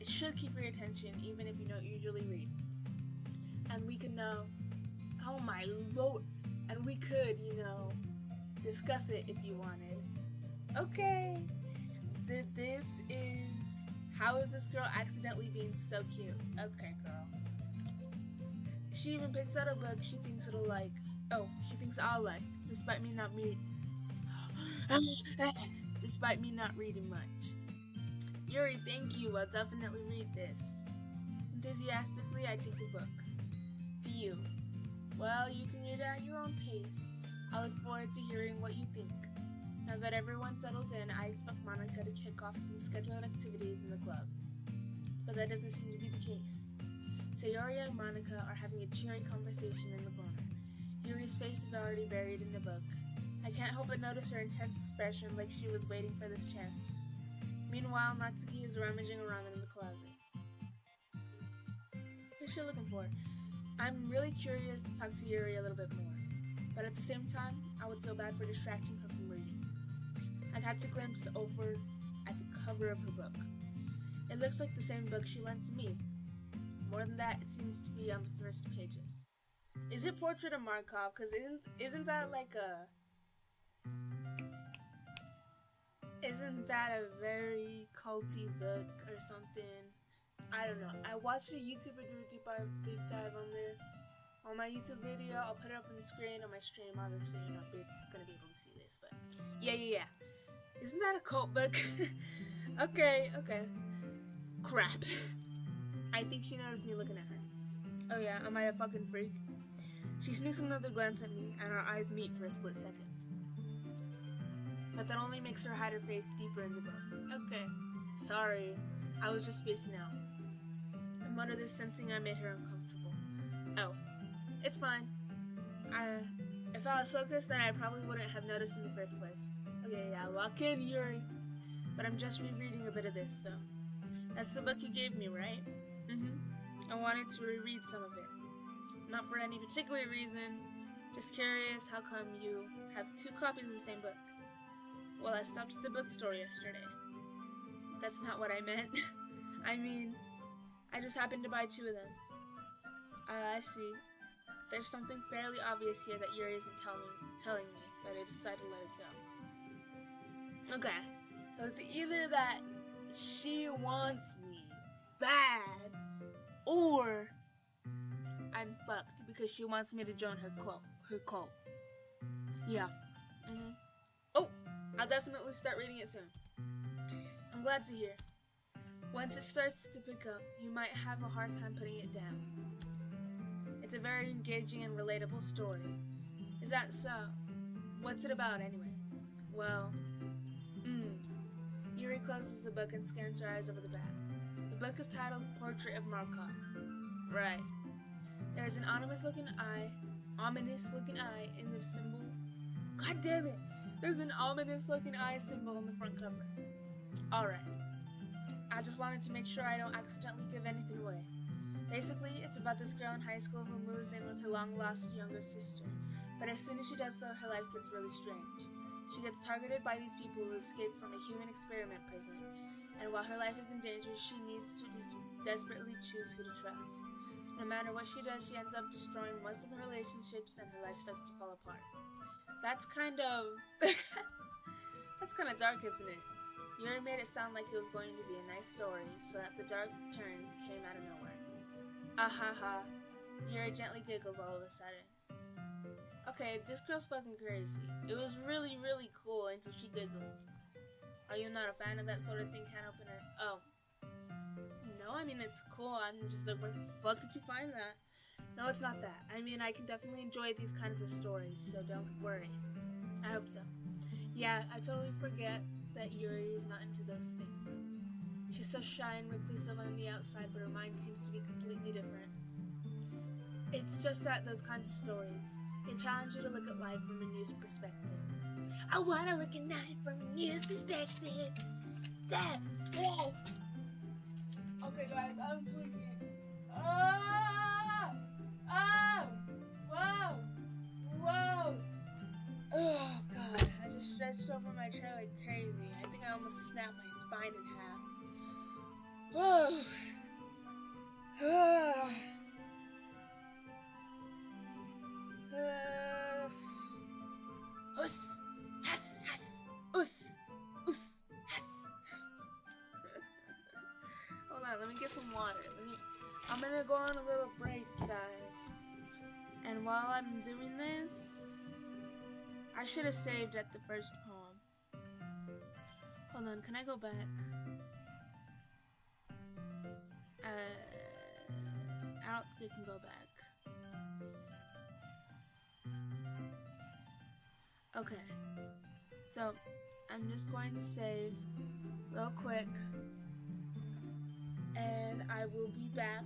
Speaker 1: should keep your attention, even if you don't usually read. And we could know, oh my lord, and we could, discuss it if you wanted. Okay. This is, how is this girl accidentally being so cute? Okay, girl. She even picks out a book she thinks it'll like. Oh, she thinks I'll like, despite me not reading much. Yuri, thank you. I'll definitely read this. Enthusiastically, I take the book. Phew. Well, you can read it at your own pace. I look forward to hearing what you think. Now that everyone's settled in, I expect Monica to kick off some scheduled activities in the club. But that doesn't seem to be the case. Sayori and Monica are having a cheery conversation in the corner. Yuri's face is already buried in the book. I can't help but notice her intense expression, like she was waiting for this chance. Meanwhile, Natsuki is rummaging around in the closet. What's she looking for? I'm really curious to talk to Yuri a little bit more, but at the same time, I would feel bad for distracting her from reading. I catch a glimpse over at the cover of her book. It looks like the same book she lent to me. More than that, it seems to be on the first pages. Is it Portrait of Markov? Because isn't that like a... Isn't that a very culty book or something? I don't know. I watched a YouTuber do a deep dive on this. On my YouTube video, I'll put it up on the screen on my stream. Obviously, you're not gonna be able to see this, but yeah. Isn't that a cult book? Okay. Crap. I think she noticed me looking at her. Oh yeah, am I a fucking freak? She sneaks another glance at me, and our eyes meet for a split second. But that only makes her hide her face deeper in the book. Okay. Sorry. I was just spacing out. I'm under this sensing I made her uncomfortable. Oh. It's fine. If I was focused, then I probably wouldn't have noticed in the first place. Okay, yeah, lock in, Yuri. But I'm just rereading a bit of this, so... That's the book you gave me, right? I wanted to reread some of it. Not for any particular reason. Just curious how come you have 2 copies of the same book. Well, I stopped at the bookstore yesterday. That's not what I meant. I mean, I just happened to buy 2 of them. I see. There's something fairly obvious here that Yuri isn't telling me, but I decided to let it go. Okay, so it's either that she wants me bad, or I'm fucked because she wants me to join her cult. Yeah. Oh, I'll definitely start reading it soon. I'm glad to hear. Once it starts to pick up, you might have a hard time putting it down. It's a very engaging and relatable story. Is that so? What's it about anyway? Well, Yuri closes the book and scans her eyes over the back. The book is titled Portrait of Markov. Right. There's an ominous looking eye in the symbol. God damn it! There's an ominous looking eye symbol on the front cover. Alright. I just wanted to make sure I don't accidentally give anything away. Basically, it's about this girl in high school who moves in with her long-lost younger sister. But as soon as she does so, her life gets really strange. She gets targeted by these people who escaped from a human experiment prison. And while her life is in danger, she needs to desperately choose who to trust. No matter what she does, she ends up destroying most of her relationships and her life starts to fall apart. That's kind of... that's kind of dark, isn't it? Yuri made it sound like it was going to be a nice story, so that the dark turn came out of nowhere. Ah ha ha. Yuri gently giggles all of a sudden. Okay, this girl's fucking crazy. It was really, really cool until she giggled. Are you not a fan of that sort of thing? Can't open it. Oh. No, I mean, it's cool. I'm just like, where the fuck did you find that? No, it's not that. I mean, I can definitely enjoy these kinds of stories, so don't worry. I hope so. Yeah, I totally forget that Yuri is not into those things. She's so shy and reclusive on the outside, but her mind seems to be completely different. It's just that those kinds of stories, they challenge you to look at life from a new perspective. I wanna look at life from a new perspective. Okay, guys, I'm tweaking. Whoa! Oh, God, I just stretched over my chair like crazy. I think I almost snapped my spine in half. Whoa! Hold on, let me get some water. I'm gonna go on a little break, guys. And while I'm doing this, I should have saved at the first poem. Hold on, can I go back? I don't think I can go back. Okay, so I'm just going to save real quick, and I will be back.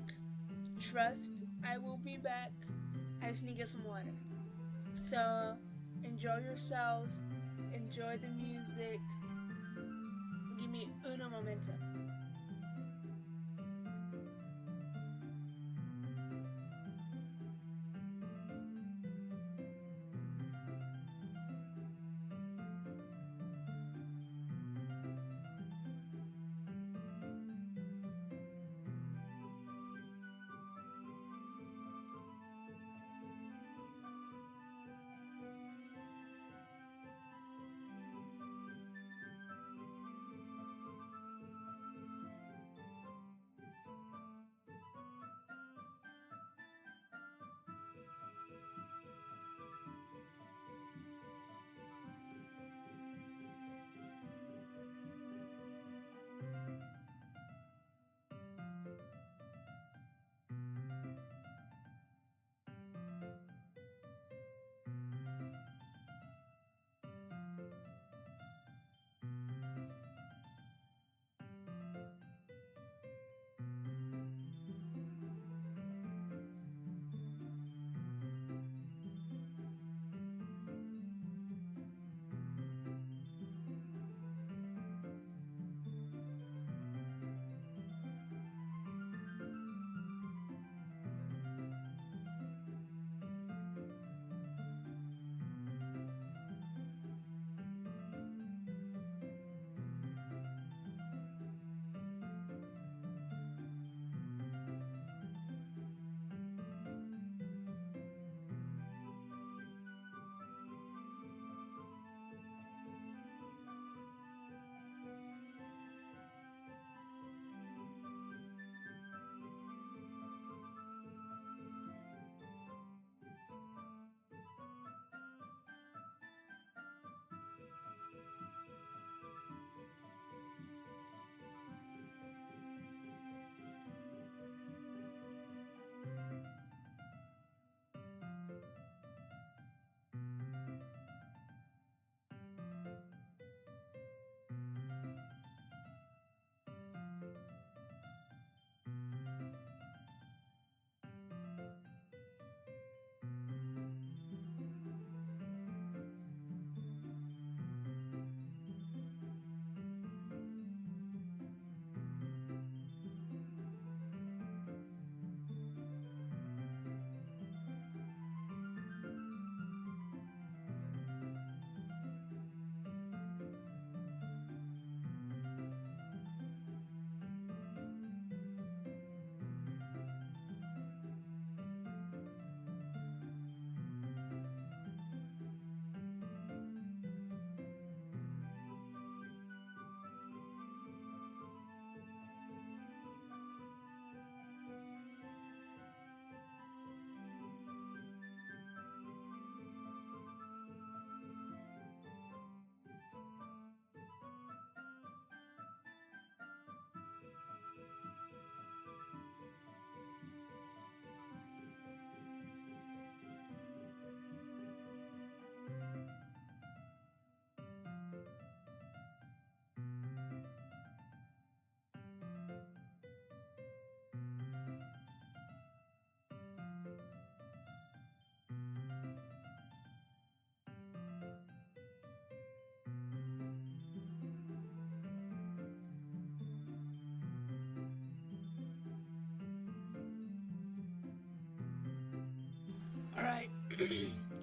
Speaker 1: Trust, I will be back. I just need to get some water. So, enjoy yourselves, enjoy the music. Give me uno momento.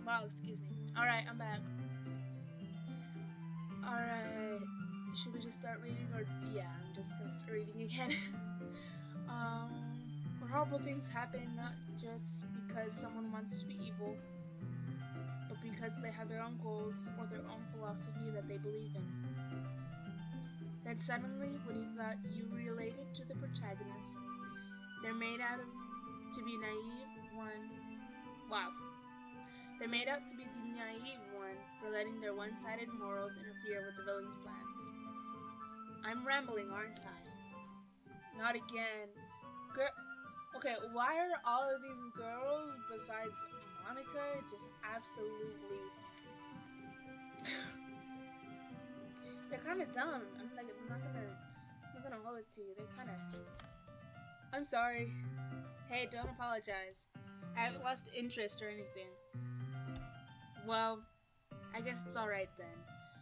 Speaker 1: Wow, excuse me. Alright, I'm back. Alright. Should we just start reading? Or, yeah, I'm just gonna start reading again. When horrible things happen, not just because someone wants to be evil, but because they have their own goals or their own philosophy that they believe in. Then suddenly, when you thought you related to the protagonist, they're made out of to be naive one. Wow. They're made out to be the naive one for letting their one-sided morals interfere with the villain's plans. I'm rambling, aren't I? Not again. Okay, why are all of these girls, besides Monica, just absolutely... They're kind of dumb. I'm not gonna hold it to you. They're kind of... I'm sorry. Hey, don't apologize. I haven't lost interest or anything. Well, I guess it's alright then.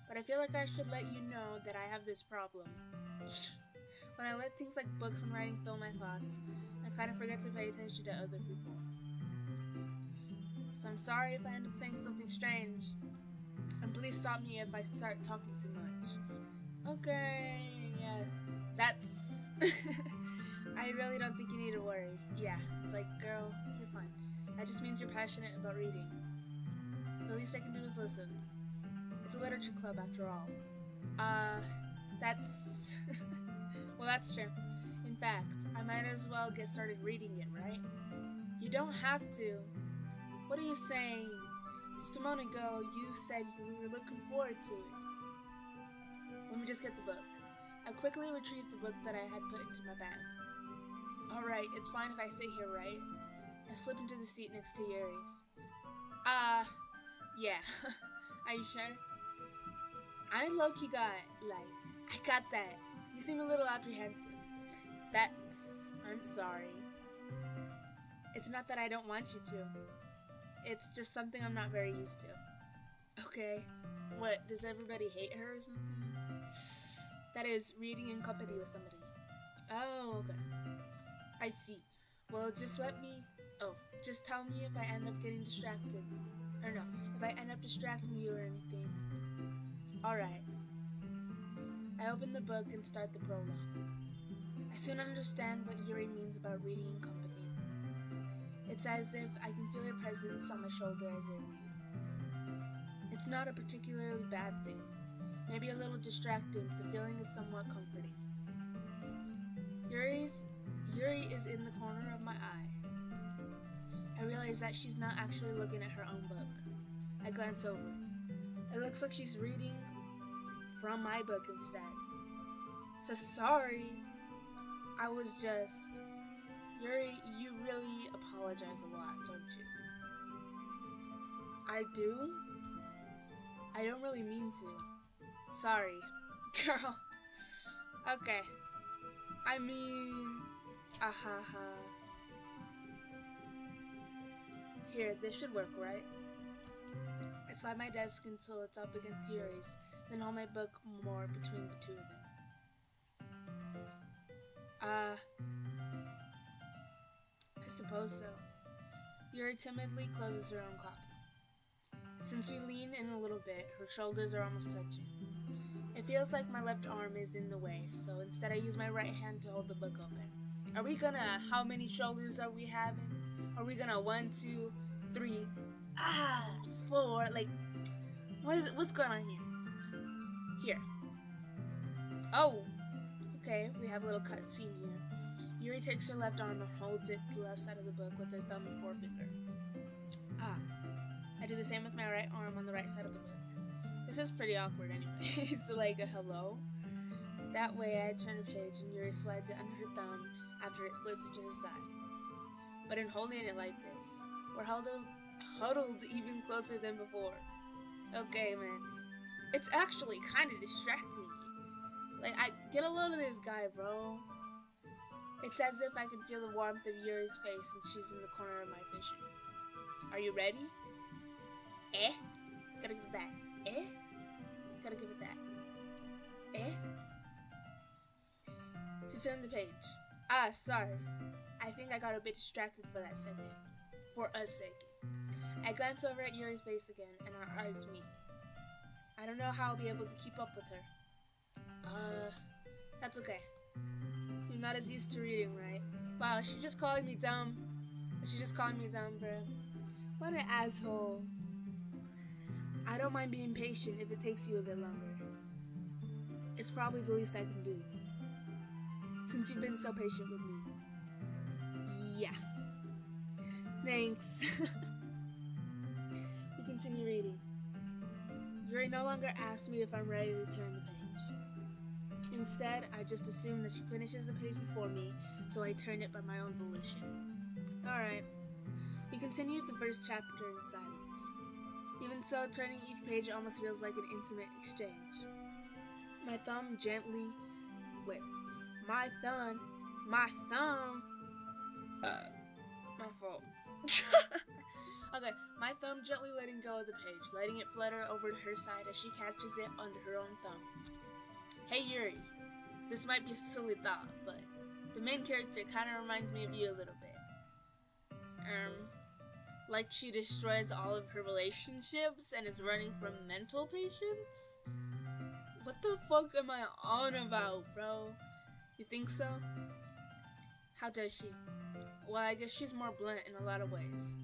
Speaker 1: But I feel like I should let you know that I have this problem. When I let things like books and writing fill my thoughts, I kind of forget to pay attention to other people. So I'm sorry if I end up saying something strange. And please stop me if I start talking too much. Okay, yeah, that's... I really don't think you need to worry. Yeah, it's like, girl, you're fine. That just means you're passionate about reading. The least I can do is listen. It's a literature club after all. That's... Well, that's true. In fact, I might as well get started reading it, right? You don't have to. What are you saying? Just a moment ago, you said you were looking forward to it. Let me just get the book. I quickly retrieved the book that I had put into my bag. Alright, it's fine if I sit here, right? I slip into the seat next to Yuri's. Yeah. Are you sure? I low-key got, I got that. You seem a little apprehensive. I'm sorry. It's not that I don't want you to. It's just something I'm not very used to. Okay. What, does everybody hate her or something? That is, reading in company with somebody. Oh, okay. I see. Well, just tell me if I end up getting distracted. Or no, if I end up distracting you or anything. Alright. I open the book and start the prologue. I soon understand what Yuri means about reading in company. It's as if I can feel her presence on my shoulder as I read. It's not a particularly bad thing. Maybe a little distracting, but the feeling is somewhat comforting. Yuri is in the corner of my eye. I realize that she's not actually looking at her own book. I glance over. It looks like she's reading from my book instead. So sorry. I was just... Yuri, you really apologize a lot, don't you? I do? I don't really mean to. Sorry. Girl. Okay. I mean... Ahaha. Here, this should work, right? I slide my desk until it's up against Yuri's, then hold my book more between the two of them. I suppose so. Yuri timidly closes her own copy. Since we lean in a little bit, her shoulders are almost touching. It feels like my left arm is in the way, so instead I use my right hand to hold the book open. Are we gonna, how many shoulders are we having? Are we gonna 1, 2, 3, 4, what's going on here? Here. Oh, okay, we have a little cutscene here. Yuri takes her left arm and holds it to the left side of the book with her thumb and forefinger. I do the same with my right arm on the right side of the book. This is pretty awkward anyway. So like a hello. That way I turn a page and Yuri slides it under her thumb after it flips to her side. But in holding it like this, we're huddled even closer than before. Okay, man. It's actually kind of distracting me. I get a load of this guy, bro. It's as if I can feel the warmth of Yuri's face and she's in the corner of my vision. Are you ready? Gotta give it that. Gotta give it that. To turn the page. Sorry. I think I got a bit distracted for a second. I glance over at Yuri's face again, and our eyes meet. I don't know how I'll be able to keep up with her. That's okay. You're not as used to reading, right? Wow, she just called me dumb. She just called me dumb, bro. What an asshole. I don't mind being patient if it takes you a bit longer. It's probably the least I can do, since you've been so patient with me. Yeah. Thanks. We continue reading. Yuri no longer asks me if I'm ready to turn the page. Instead, I just assume that she finishes the page before me, so I turn it by my own volition. Alright. We continued the first chapter in silence. Even so, turning each page almost feels like an intimate exchange. My thumb gently... My thumb... My fault. Okay, my thumb gently letting go of the page, letting it flutter over to her side as she catches it under her own thumb. Hey Yuri, this might be a silly thought, but the main character kind of reminds me of you a little bit. Like she destroys all of her relationships and is running from mental patients? What the fuck am I on about, bro? You think so? How does she? Well, I guess she's more blunt in a lot of ways.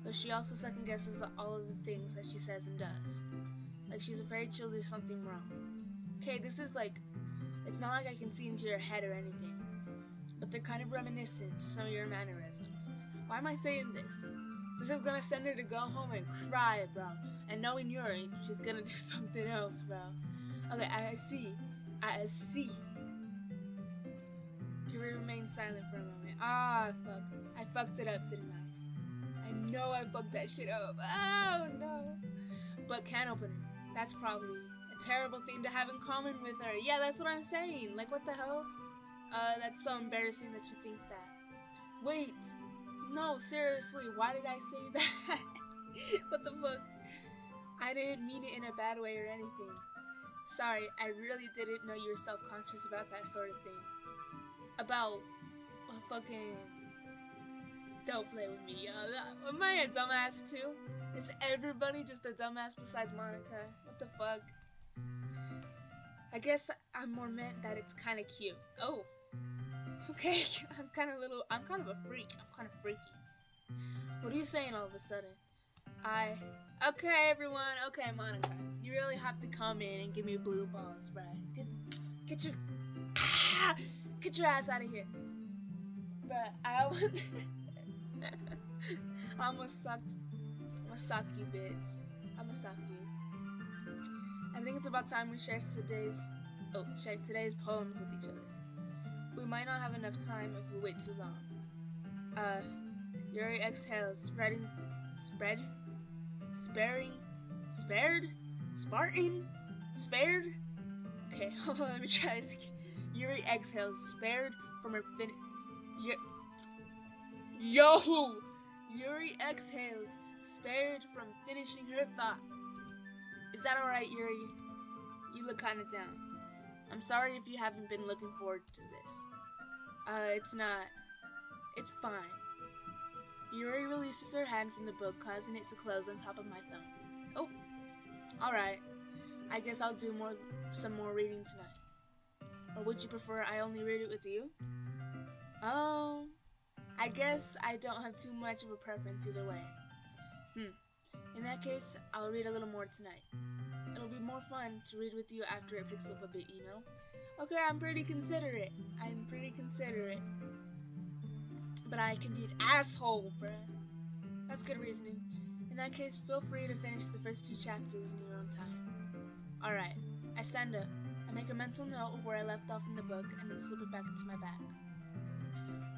Speaker 1: But she also second guesses all of the things that she says and does. Like she's afraid she'll do something wrong. Okay, this is like, it's not like I can see into your head or anything, but they're kind of reminiscent to some of your mannerisms. Why am I saying this? This is gonna send her to go home and cry, bro. And knowing Yuri, she's gonna do something else, bro. Okay, I see. Yuri remained silent for a moment. Fuck. I fucked it up, didn't I? I know I fucked that shit up. Oh, no. But can opener. That's probably a terrible thing to have in common with her. Yeah, that's what I'm saying. Like, what the hell? That's so embarrassing that you think that. Wait. No, seriously, why did I say that? What the fuck? I didn't mean it in a bad way or anything. Sorry, I really didn't know you were self-conscious about that sort of thing. About fucking... Don't play with me, am I a dumbass too? Is everybody just a dumbass besides Monica? What the fuck? I guess I'm more meant that it's kind of cute. Oh. Okay, I'm kind of a freak. I'm kind of freaky. What are you saying all of a sudden? Okay, everyone. Okay, Monica. You really have to come in and give me blue balls, right? Get your ass out of here. But I almost sucked. I'ma suck you, bitch. I'ma suck you. I think it's about time we share today's poems with each other. We might not have enough time if we wait too long. Yuri exhales, spared? Okay, hold on, let me try this again. Yuri exhales, spared from her Yuri exhales, spared from finishing her thought. Is that alright, Yuri? You look kinda down. I'm sorry if you haven't been looking forward to this. It's not. It's fine. Yuri releases her hand from the book, causing it to close on top of my thumb. Oh, alright. I guess I'll do some more reading tonight. Or would you prefer I only read it with you? I guess I don't have too much of a preference either way. In that case, I'll read a little more tonight. It'll be more fun to read with you after it picks up a bit, you know? Okay, I'm pretty considerate. But I can be an asshole, bruh. That's good reasoning. In that case, feel free to finish the first 2 chapters in your own time. Alright, I stand up. I make a mental note of where I left off in the book and then slip it back into my bag.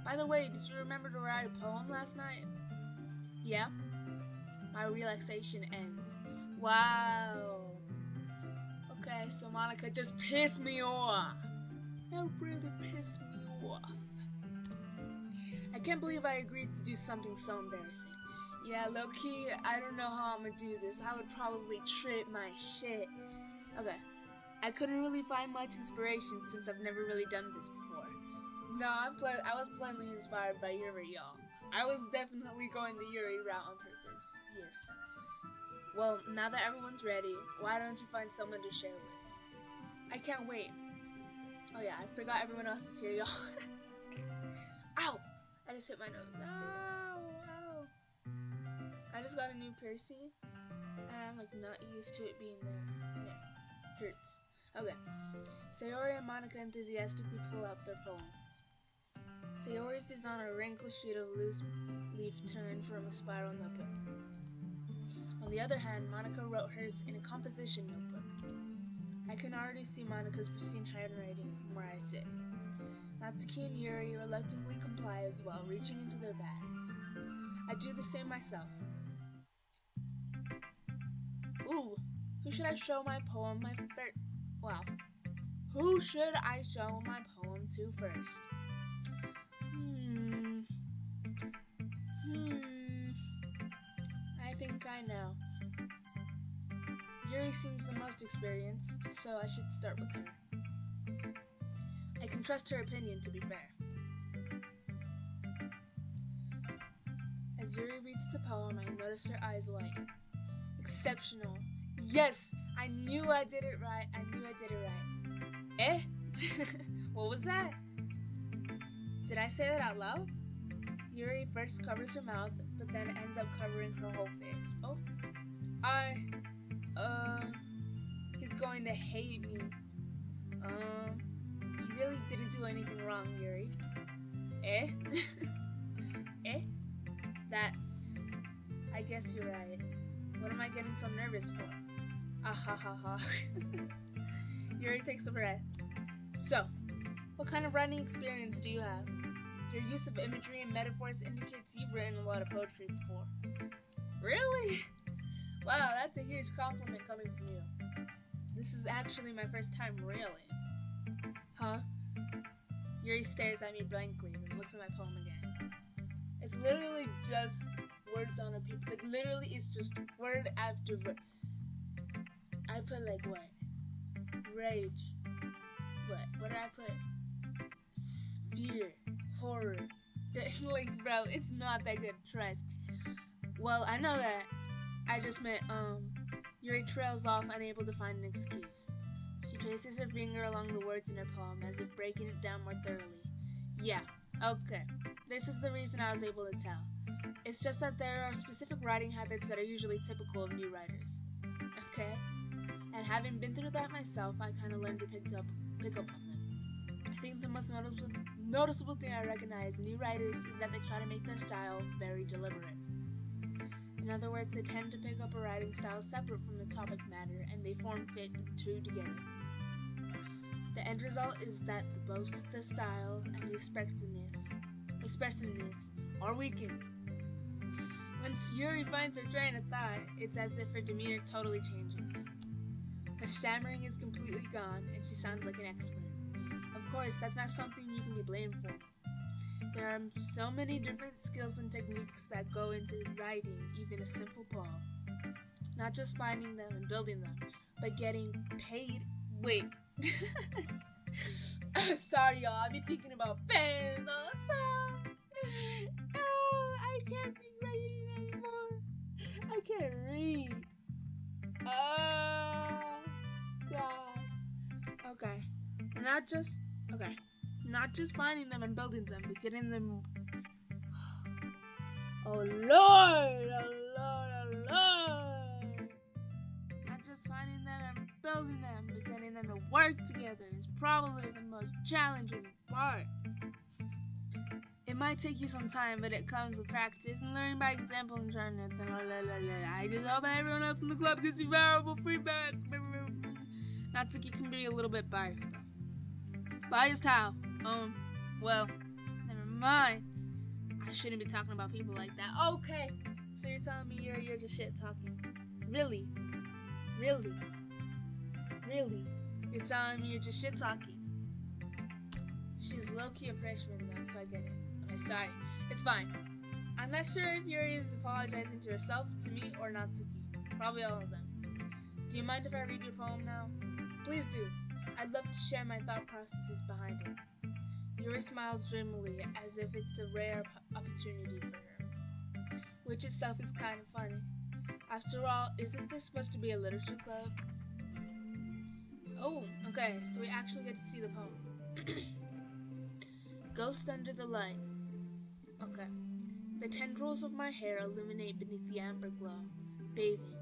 Speaker 1: By the way, did you remember to write a poem last night? Yeah? My relaxation ends. Wow. Okay, so Monica just pissed me off. That really pissed me off. I can't believe I agreed to do something so embarrassing. Yeah, low-key, I don't know how I'm gonna do this. I would probably trip my shit. Okay. I couldn't really find much inspiration since I've never really done this before. No, I was plainly inspired by Yuri, y'all. I was definitely going the Yuri route on purpose. Yes. Well, now that everyone's ready, why don't you find someone to share with? I can't wait. Oh yeah, I forgot everyone else is here, y'all. Ow! I just hit my nose. Ow! Ow! I just got a new piercing, and I'm like not used to it being there. And it hurts. Okay. Sayori and Monica enthusiastically pull out their poems. Sayori's is on a wrinkled sheet of loose leaf turned from a spiral notebook. On the other hand, Monica wrote hers in a composition notebook. I can already see Monica's pristine handwriting from where I sit. Natsuki and Yuri reluctantly comply as well, reaching into their bags. I do the same myself. Ooh, who should I show my poem who should I show my poem to first? I think I know. Yuri seems the most experienced, so I should start with her. I can trust her opinion, to be fair. As Yuri reads the poem, I notice her eyes light. Exceptional. Yes! I knew I did it right. Eh? What was that? Did I say that out loud? Yuri first covers her mouth, but then ends up covering her whole face. Oh. He's going to hate me. You really didn't do anything wrong, Yuri. Eh? Eh? I guess you're right. What am I getting so nervous for? Ah ha ha ha. Yuri takes a breath. So, what kind of writing experience do you have? Your use of imagery and metaphors indicates you've written a lot of poetry before. Really? Wow, that's a huge compliment coming from you. This is actually my first time, really. Huh? Yuri stares at me blankly and looks at my poem again. It's literally just words on a paper. Like, literally, it's just word after word. I put, like, what? Rage. What did I put? Fear. Horror. Like, bro, it's not that good, trust. Well, I know that. I just meant, Yuri trails off, unable to find an excuse. She traces her finger along the words in her poem, as if breaking it down more thoroughly. Yeah, okay. This is the reason I was able to tell. It's just that there are specific writing habits that are usually typical of new writers. Okay? And having been through that myself, I kind of learned to pick up on them. I think the most noticeable thing I recognize in new writers is that they try to make their style very deliberate. In other words, they tend to pick up a writing style separate from the topic matter, and they form-fit the two together. The end result is that both the style and the expressiveness are weakened. Once Yuri finds her train of thought, it's as if her demeanor totally changes. Her stammering is completely gone, and she sounds like an expert. Of course, that's not something you can be blamed for. There are so many different skills and techniques that go into writing even a simple poem. Not just finding them and building them, but getting paid. Wait. Sorry, y'all. I've been thinking about pens all the time. Oh, I can't be writing anymore. I can't read. Oh, God. Okay. Not just finding them and building them, but getting them. Oh Lord! Not just finding them and building them, but getting them to work together is probably the most challenging part. It might take you some time, but it comes with practice and learning by example and trying to. I just hope everyone else in the club gets you valuable feedback. Natsuki can be a little bit biased, though. Biased how? Well, never mind. I shouldn't be talking about people like that. Okay, so you're telling me you're just shit talking. Really? You're telling me you're just shit talking. She's low-key a freshman though, so I get it. Okay, sorry. It's fine. I'm not sure if Yuri is apologizing to herself, to me, or Natsuki. Probably all of them. Do you mind if I read your poem now? Please do. I'd love to share my thought processes behind it. Yuri smiles dreamily, as if it's a rare opportunity for her. which itself is kind of funny. After all, isn't this supposed to be a literature club? Oh, okay, so we actually get to see the poem. Ghost under the light. Okay. The tendrils of my hair illuminate beneath the amber glow, bathing.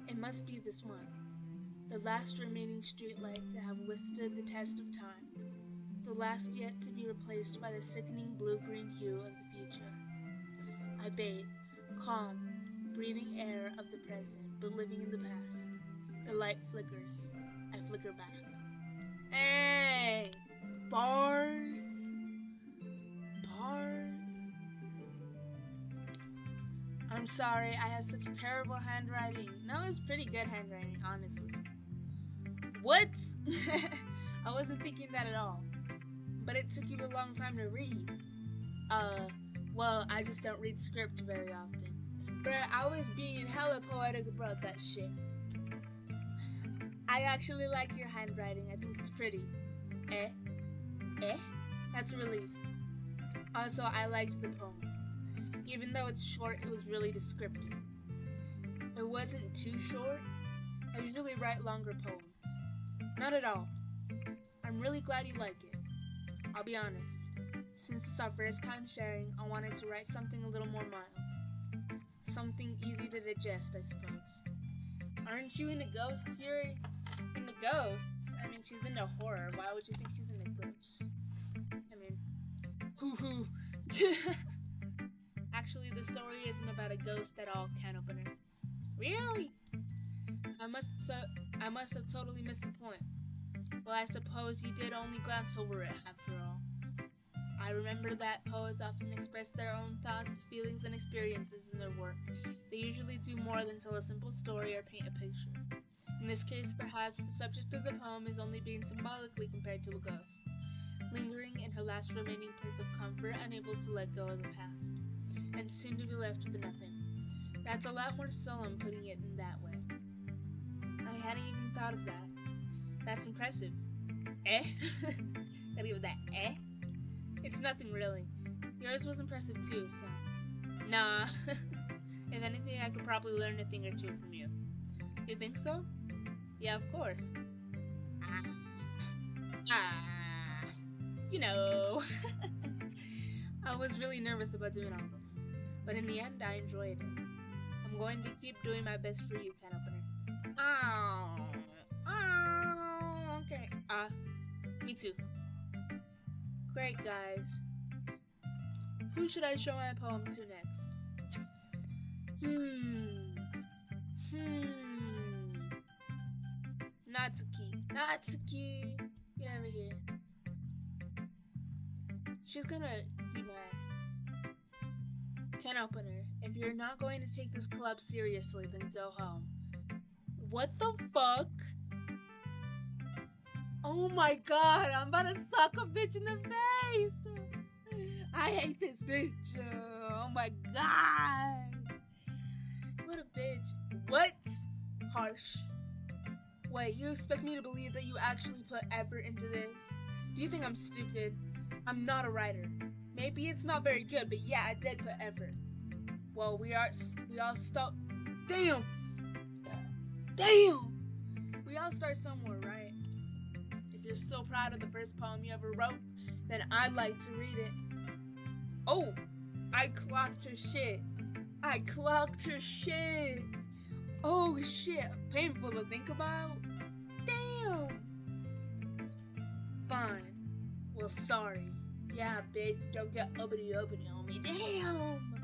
Speaker 1: It must be this one, the last remaining streetlight to have withstood the test of time, the last yet to be replaced by the sickening blue-green hue of the future. I bathe, calm, breathing air of the present, but living in the past. The light flickers. I flicker back. Hey! Bars! Bars? I'm sorry, I have such terrible handwriting. No, it's pretty good handwriting, honestly. What? I wasn't thinking that at all. But it took you a long time to read. Well, I just don't read script very often. But I was being hella poetic about that shit. I actually like your handwriting. I think it's pretty. Eh? That's a relief. Also, I liked the poem. Even though it's short, it was really descriptive. It wasn't too short. I usually write longer poems. Not at all. I'm really glad you like it. I'll be honest. Since it's our first time sharing, I wanted to write something a little more mild. Something easy to digest, I suppose. Aren't you into ghosts, Yuri? Into ghosts? I mean, she's into horror. Why would you think she's into ghosts? I mean, hoo-hoo. Actually, the story isn't about a ghost at all, can opener. Really? I must have totally missed the point. Well, I suppose you did only glance over it, after all. I remember that poets often express their own thoughts, feelings, and experiences in their work. They usually do more than tell a simple story or paint a picture. In this case, perhaps, the subject of the poem is only being symbolically compared to a ghost, lingering in her last remaining place of comfort, unable to let go of the past, and soon to be left with nothing. That's a lot more solemn putting it in that way. I hadn't even thought of that. That's impressive. Eh? Gotta give it that eh? It's nothing really. Yours was impressive too, so... Nah. If anything, I could probably learn a thing or two from you. You think so? Yeah, of course. You know. I was really nervous about doing all this, but in the end, I enjoyed it. I'm going to keep doing my best for you, can opener. Okay. Me too. Great, guys. Who should I show my poem to next? Natsuki. Get over here. She's gonna be nice. Can opener, if you're not going to take this club seriously, then go home. What the fuck? Oh my god, I'm about to suck a bitch in the face. I hate this bitch. Oh my god. What a bitch. What? Harsh. Wait, you expect me to believe that you actually put effort into this? Do you think I'm stupid? I'm not a writer. Maybe it's not very good, but yeah, I did put effort. Well, we all start. Damn! We all start somewhere, right? If you're so proud of the first poem you ever wrote, then I'd like to read it. Oh! I clocked her shit. Oh shit, painful to think about. Damn! Fine. Well, sorry. Yeah, bitch, don't get uppity on me. Damn!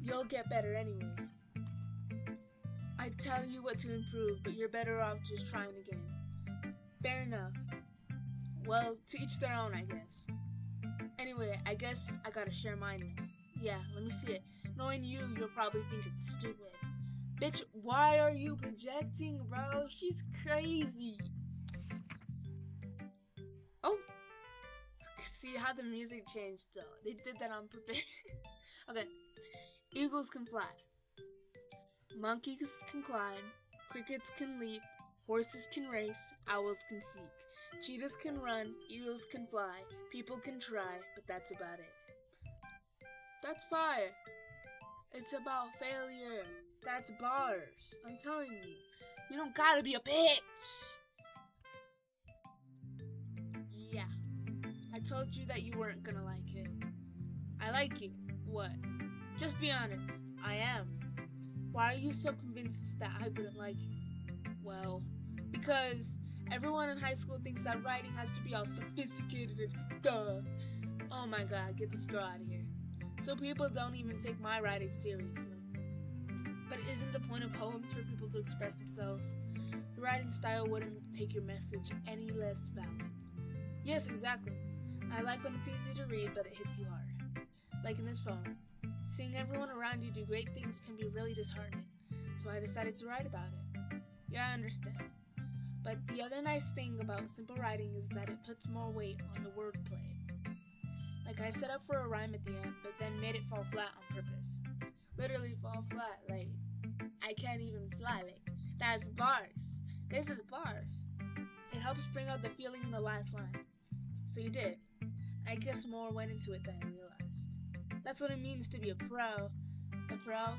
Speaker 1: You'll get better anyway. I tell you what to improve, but you're better off just trying again. Fair enough. Well, to each their own, I guess. Anyway, I guess I gotta share mine now. Yeah, let me see it. Knowing you, you'll probably think it's stupid. Bitch, why are you projecting, bro? She's crazy. Oh. See how the music changed, though. They did that on purpose. Okay. Eagles can fly. Monkeys can climb. Crickets can leap. Horses can race. Owls can seek. Cheetahs can run. Eagles can fly. People can try, but that's about it. That's fire. It's about failure. That's bars. I'm telling you. You don't gotta be a bitch. Yeah. I told you that you weren't gonna like it. I like it. What? Just be honest. I am. Why are you so convinced that I wouldn't like it? Well, because everyone in high school thinks that writing has to be all sophisticated and stuff. Oh my god, get this girl out of here. So people don't even take my writing seriously. But isn't the point of poems for people to express themselves? Your writing style wouldn't take your message any less valid. Yes, exactly. I like when it's easy to read, but it hits you hard. Like in this poem. Seeing everyone around you do great things can be really disheartening, so I decided to write about it. Yeah, I understand. But the other nice thing about simple writing is that it puts more weight on the wordplay. Like I set up for a rhyme at the end, but then made it fall flat on purpose. Literally fall flat, like, I can't even fly, like, that's bars. This is bars. It helps bring out the feeling in the last line. So you did. I guess more went into it than I realized. That's what it means to be a pro. A pro?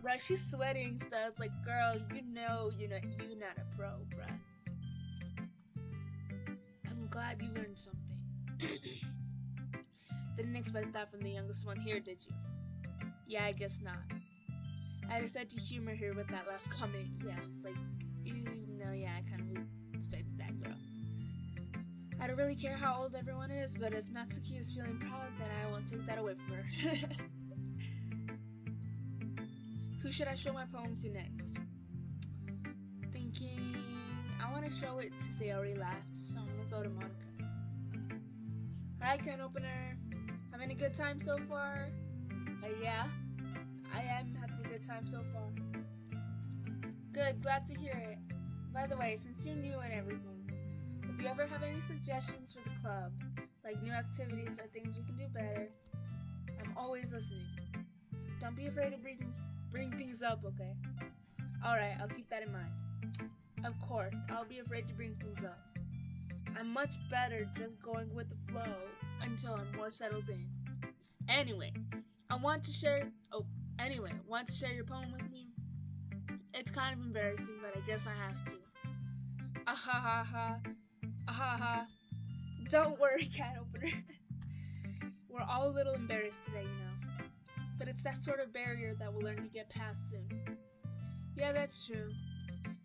Speaker 1: Bruh, she's sweating, so it's like, girl, you know you're not a pro, bruh. I'm glad you learned something. Didn't expect that from the youngest one here, did you? Yeah, I guess not. I decided to humor her with that last comment. Yeah, it's like, no, yeah, I kind of expected that, girl. I don't really care how old everyone is, but if Natsuki is feeling proud, then I won't take that away from her. Who should I show my poem to next? Thinking, I want to show it to Sayori last, so I'm going to go to Monica. Hi, can opener. Having a good time so far? Yeah, I am having a good time so far. Good, glad to hear it. By the way, since you're new and everything, if you ever have any suggestions for the club, like new activities or things we can do better, I'm always listening. Don't be afraid to bring things up, okay? Alright, I'll keep that in mind. Of course, I'll be afraid to bring things up. I'm much better just going with the flow until I'm more settled in. Anyway, want to share your poem with me? It's kind of embarrassing, but I guess I have to. Ahahaha. Ahaha. Don't worry, cat opener. We're all a little embarrassed today, you know. But it's that sort of barrier that we'll learn to get past soon. Yeah, that's true.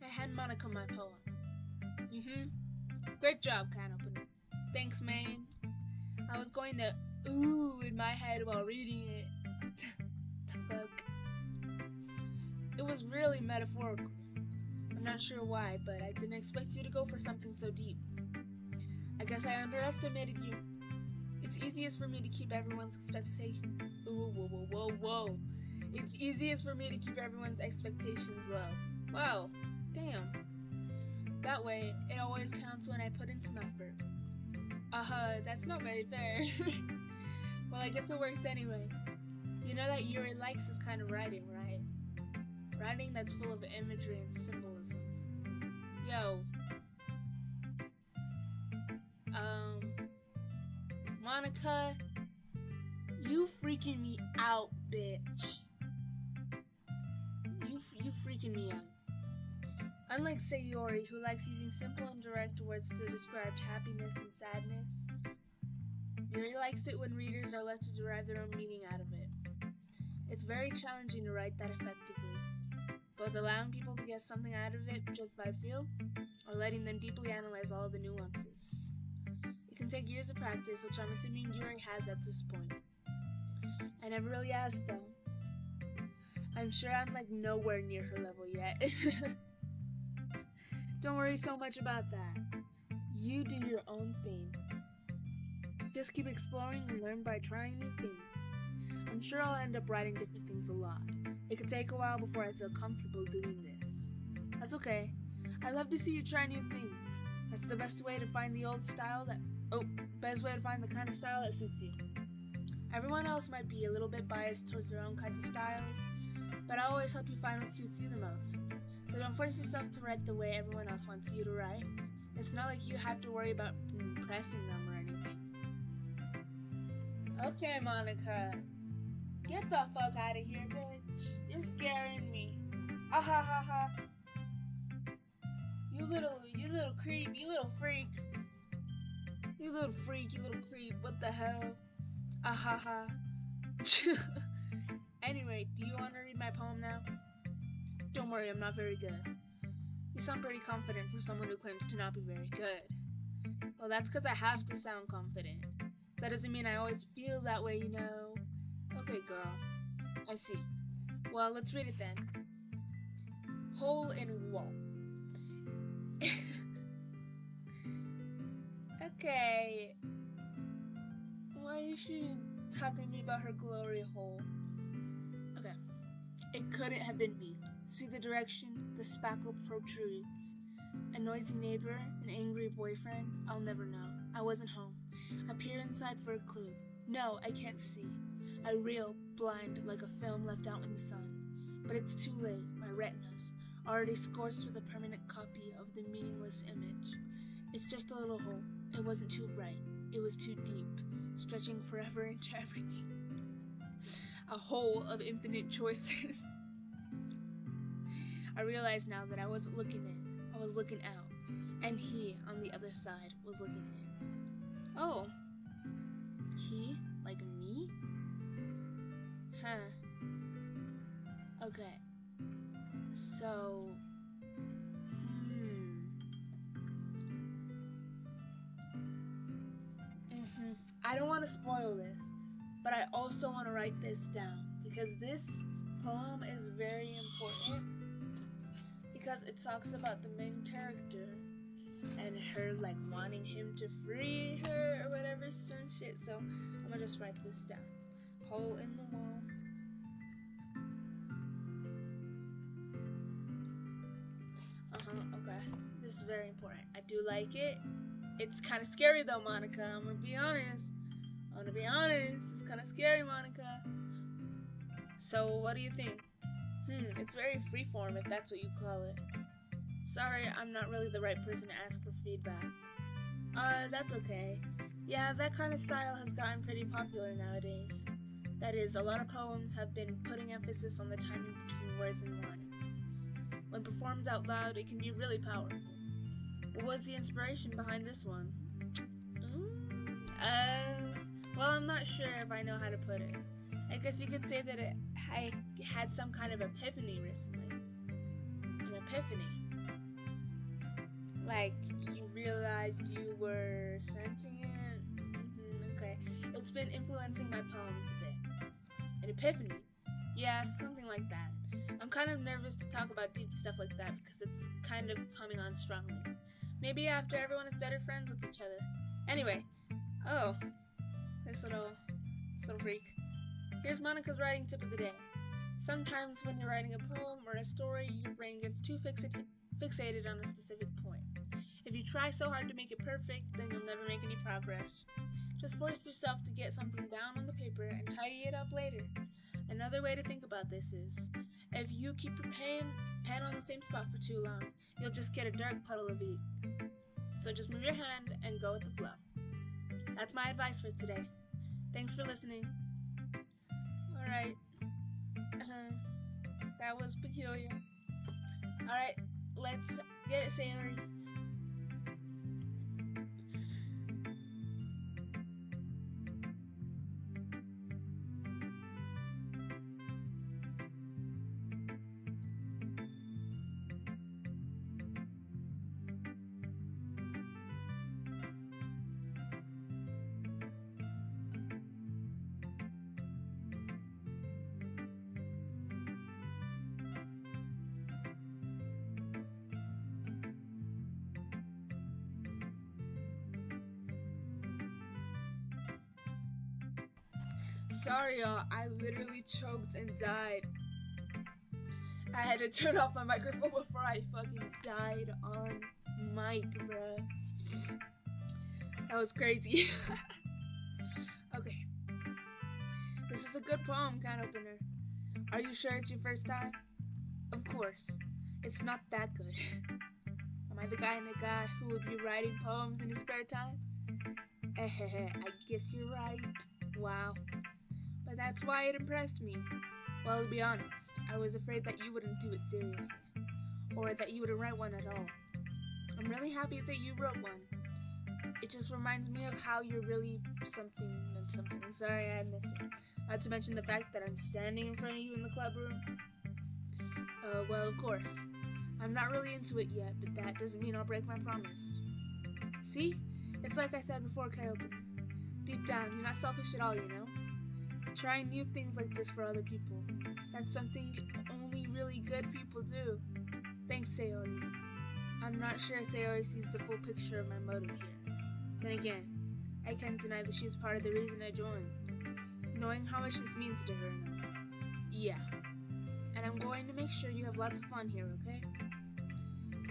Speaker 1: I hand Monica my poem. Great job, cat opener. Thanks, man. I was going to ooh in my head while reading it. The fuck? It was really metaphorical. I'm not sure why, but I didn't expect you to go for something so deep. I guess I underestimated you. It's easiest for me to keep everyone's expectations. Whoa. It's easiest for me to keep everyone's expectations low. Wow, damn. That way, it always counts when I put in some effort. That's not very fair. Well, I guess it worked anyway. You know that Yuri likes this kind of writing, right? Writing that's full of imagery and symbolism. Yo. Monica, you freaking me out, bitch. You freaking me out. Unlike Sayori, who likes using simple and direct words to describe happiness and sadness, Yuri likes it when readers are left to derive their own meaning out of it. It's very challenging to write that effectively, both allowing people to get something out of it just by feel, or letting them deeply analyze all of the nuances. It can take years of practice, which I'm assuming Yuri has at this point. I never really asked, though. I'm sure I'm like nowhere near her level yet. Don't worry so much about that. You do your own thing. Just keep exploring and learn by trying new things. I'm sure I'll end up writing different things a lot. It could take a while before I feel comfortable doing this. That's okay. I love to see you try new things. That's the best way to find the best way to find the kind of style that suits you. Everyone else might be a little bit biased towards their own kinds of styles, but I always help you find what suits you the most. So don't force yourself to write the way everyone else wants you to write. It's not like you have to worry about impressing them or anything. Okay, Monica. Get the fuck out of here, bitch. You're scaring me. Ah ha ha ha. You little creep, you little freak. You little freak, you little creep. What the hell? Ah ha ha. Anyway, do you want to read my poem now? Don't worry, I'm not very good. You sound pretty confident for someone who claims to not be very good. Well, that's because I have to sound confident. That doesn't mean I always feel that way, you know. Okay, girl. I see. Well, let's read it then. Hole in wall. Okay. Why is she talking to me about her glory hole? Okay. It couldn't have been me. See the direction the spackle protrudes. A noisy neighbor, an angry boyfriend, I'll never know. I wasn't home. I peer inside for a clue. No, I can't see. I reel, blind, like a film left out in the sun. But it's too late, my retinas, already scorched with a permanent copy of the meaningless image. It's just a little hole. It wasn't too bright. It was too deep, stretching forever into everything. A hole of infinite choices. I realize now that I wasn't looking in. I was looking out. And he, on the other side, was looking in. Oh. He? Like me? Huh. Okay. So... I don't want to spoil this, but I also want to write this down because this poem is very important because it talks about the main character and her like wanting him to free her or whatever, some shit. So I'm gonna just write this down. Hole in the wall. Okay. This is very important. I do like it. It's kind of scary though, Monica. I'm gonna be honest. It's kind of scary, Monica. So, what do you think? It's very freeform, if that's what you call it. Sorry, I'm not really the right person to ask for feedback. That's okay. Yeah, that kind of style has gotten pretty popular nowadays. That is, a lot of poems have been putting emphasis on the timing between words and lines. When performed out loud, it can be really powerful. What was the inspiration behind this one? Well, I'm not sure if I know how to put it. I guess you could say that I had some kind of epiphany recently. An epiphany. Like, you realized you were sentient? Okay. It's been influencing my poems a bit. An epiphany? Yeah, something like that. I'm kind of nervous to talk about deep stuff like that because it's kind of coming on strongly. Maybe after everyone is better friends with each other. Anyway, this little freak. Here's Monica's writing tip of the day. Sometimes when you're writing a poem or a story, your brain gets too fixated on a specific point. If you try so hard to make it perfect, then you'll never make any progress. Just force yourself to get something down on the paper and tidy it up later. Another way to think about this is, if you keep your pen on the same spot for too long, you'll just get a dark puddle of ink. So just move your hand and go with the flow. That's my advice for today. Thanks for listening. Alright. That was peculiar. Alright, let's get it sailing. Sorry, y'all. I literally choked and died. I had to turn off my microphone before I fucking died on mic, bruh. That was crazy. Okay. This is a good poem, can opener. Are you sure it's your first time? Of course. It's not that good. Am I the kind of guy who would be writing poems in his spare time? I guess you're right. Wow. but that's why it impressed me. Well, to be honest, I was afraid that you wouldn't do it seriously, or that you wouldn't write one at all. I'm really happy that you wrote one. It just reminds me of how you're really something and something. Sorry, I missed it. Not to mention the fact that I'm standing in front of you in the club room. Well, of course. I'm not really into it yet, but that doesn't mean I'll break my promise. See? It's like I said before cat opener. Deep down, you're not selfish at all, you know? Trying new things like this for other people. That's something only really good people do. Thanks, Sayori. I'm not sure Sayori sees the full picture of my motive here. Then again, I can't deny that she's part of the reason I joined. Knowing how much this means to her and all. Yeah. And I'm going to make sure you have lots of fun here, okay?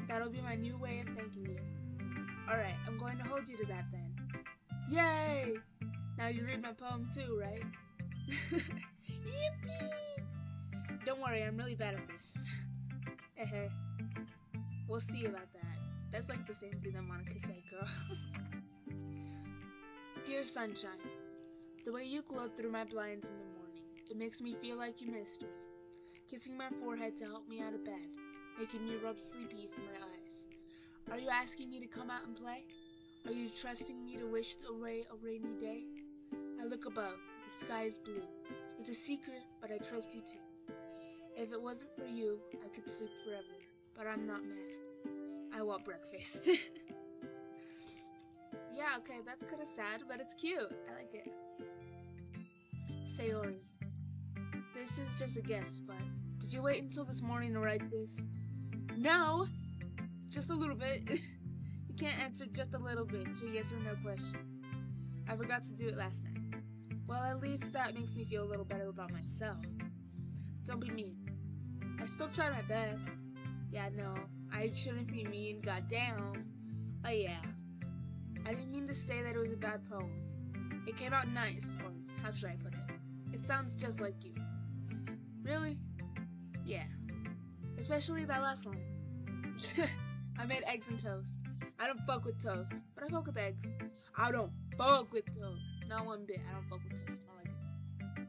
Speaker 1: That'll be my new way of thanking you. Alright, I'm going to hold you to that then. Yay! Now you read my poem too, right? Yippee! Don't worry, I'm really bad at this. We'll see about that. That's like the same thing that Monica said, girl. Dear sunshine, the way you glowed through my blinds in the morning, it makes me feel like you missed me. Kissing my forehead to help me out of bed, making me rub sleepy from my eyes. Are you asking me to come out and play? Are you trusting me to wish away a rainy day? I look above, the sky is blue. It's a secret, but I trust you too. If it wasn't for you, I could sleep forever, but I'm not mad. I want breakfast. Yeah, okay, that's kinda sad, but it's cute. I like it. Sayori, this is just a guess, but did you wait until this morning to write this? No! Just a little bit. You can't answer just a little bit to a yes or no question. I forgot to do it last night. Well, at least that makes me feel a little better about myself. Don't be mean. I still tried my best. Yeah, no, I shouldn't be mean, goddamn. Oh yeah. I didn't mean to say that it was a bad poem. It came out nice, or how should I put it? It sounds just like you. Really? Yeah. Especially that last line. I made eggs and toast. I don't fuck with toast, but I fuck with eggs. I don't fuck with toast. Not one bit. I don't fuck with toast. I don't like it.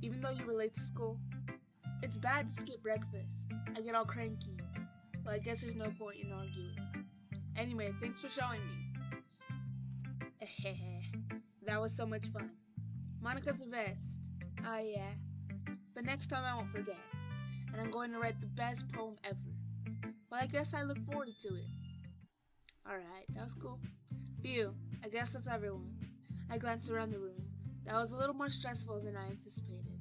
Speaker 1: Even though you were late to school, it's bad to skip breakfast. I get all cranky. Well, I guess there's no point in arguing. Anyway, thanks for showing me. That was so much fun. Monica's the best. Oh yeah. But next time I won't forget. And I'm going to write the best poem ever. Well, I guess I look forward to it. Alright, that was cool. Phew, I guess that's everyone. I glanced around the room. That was a little more stressful than I anticipated.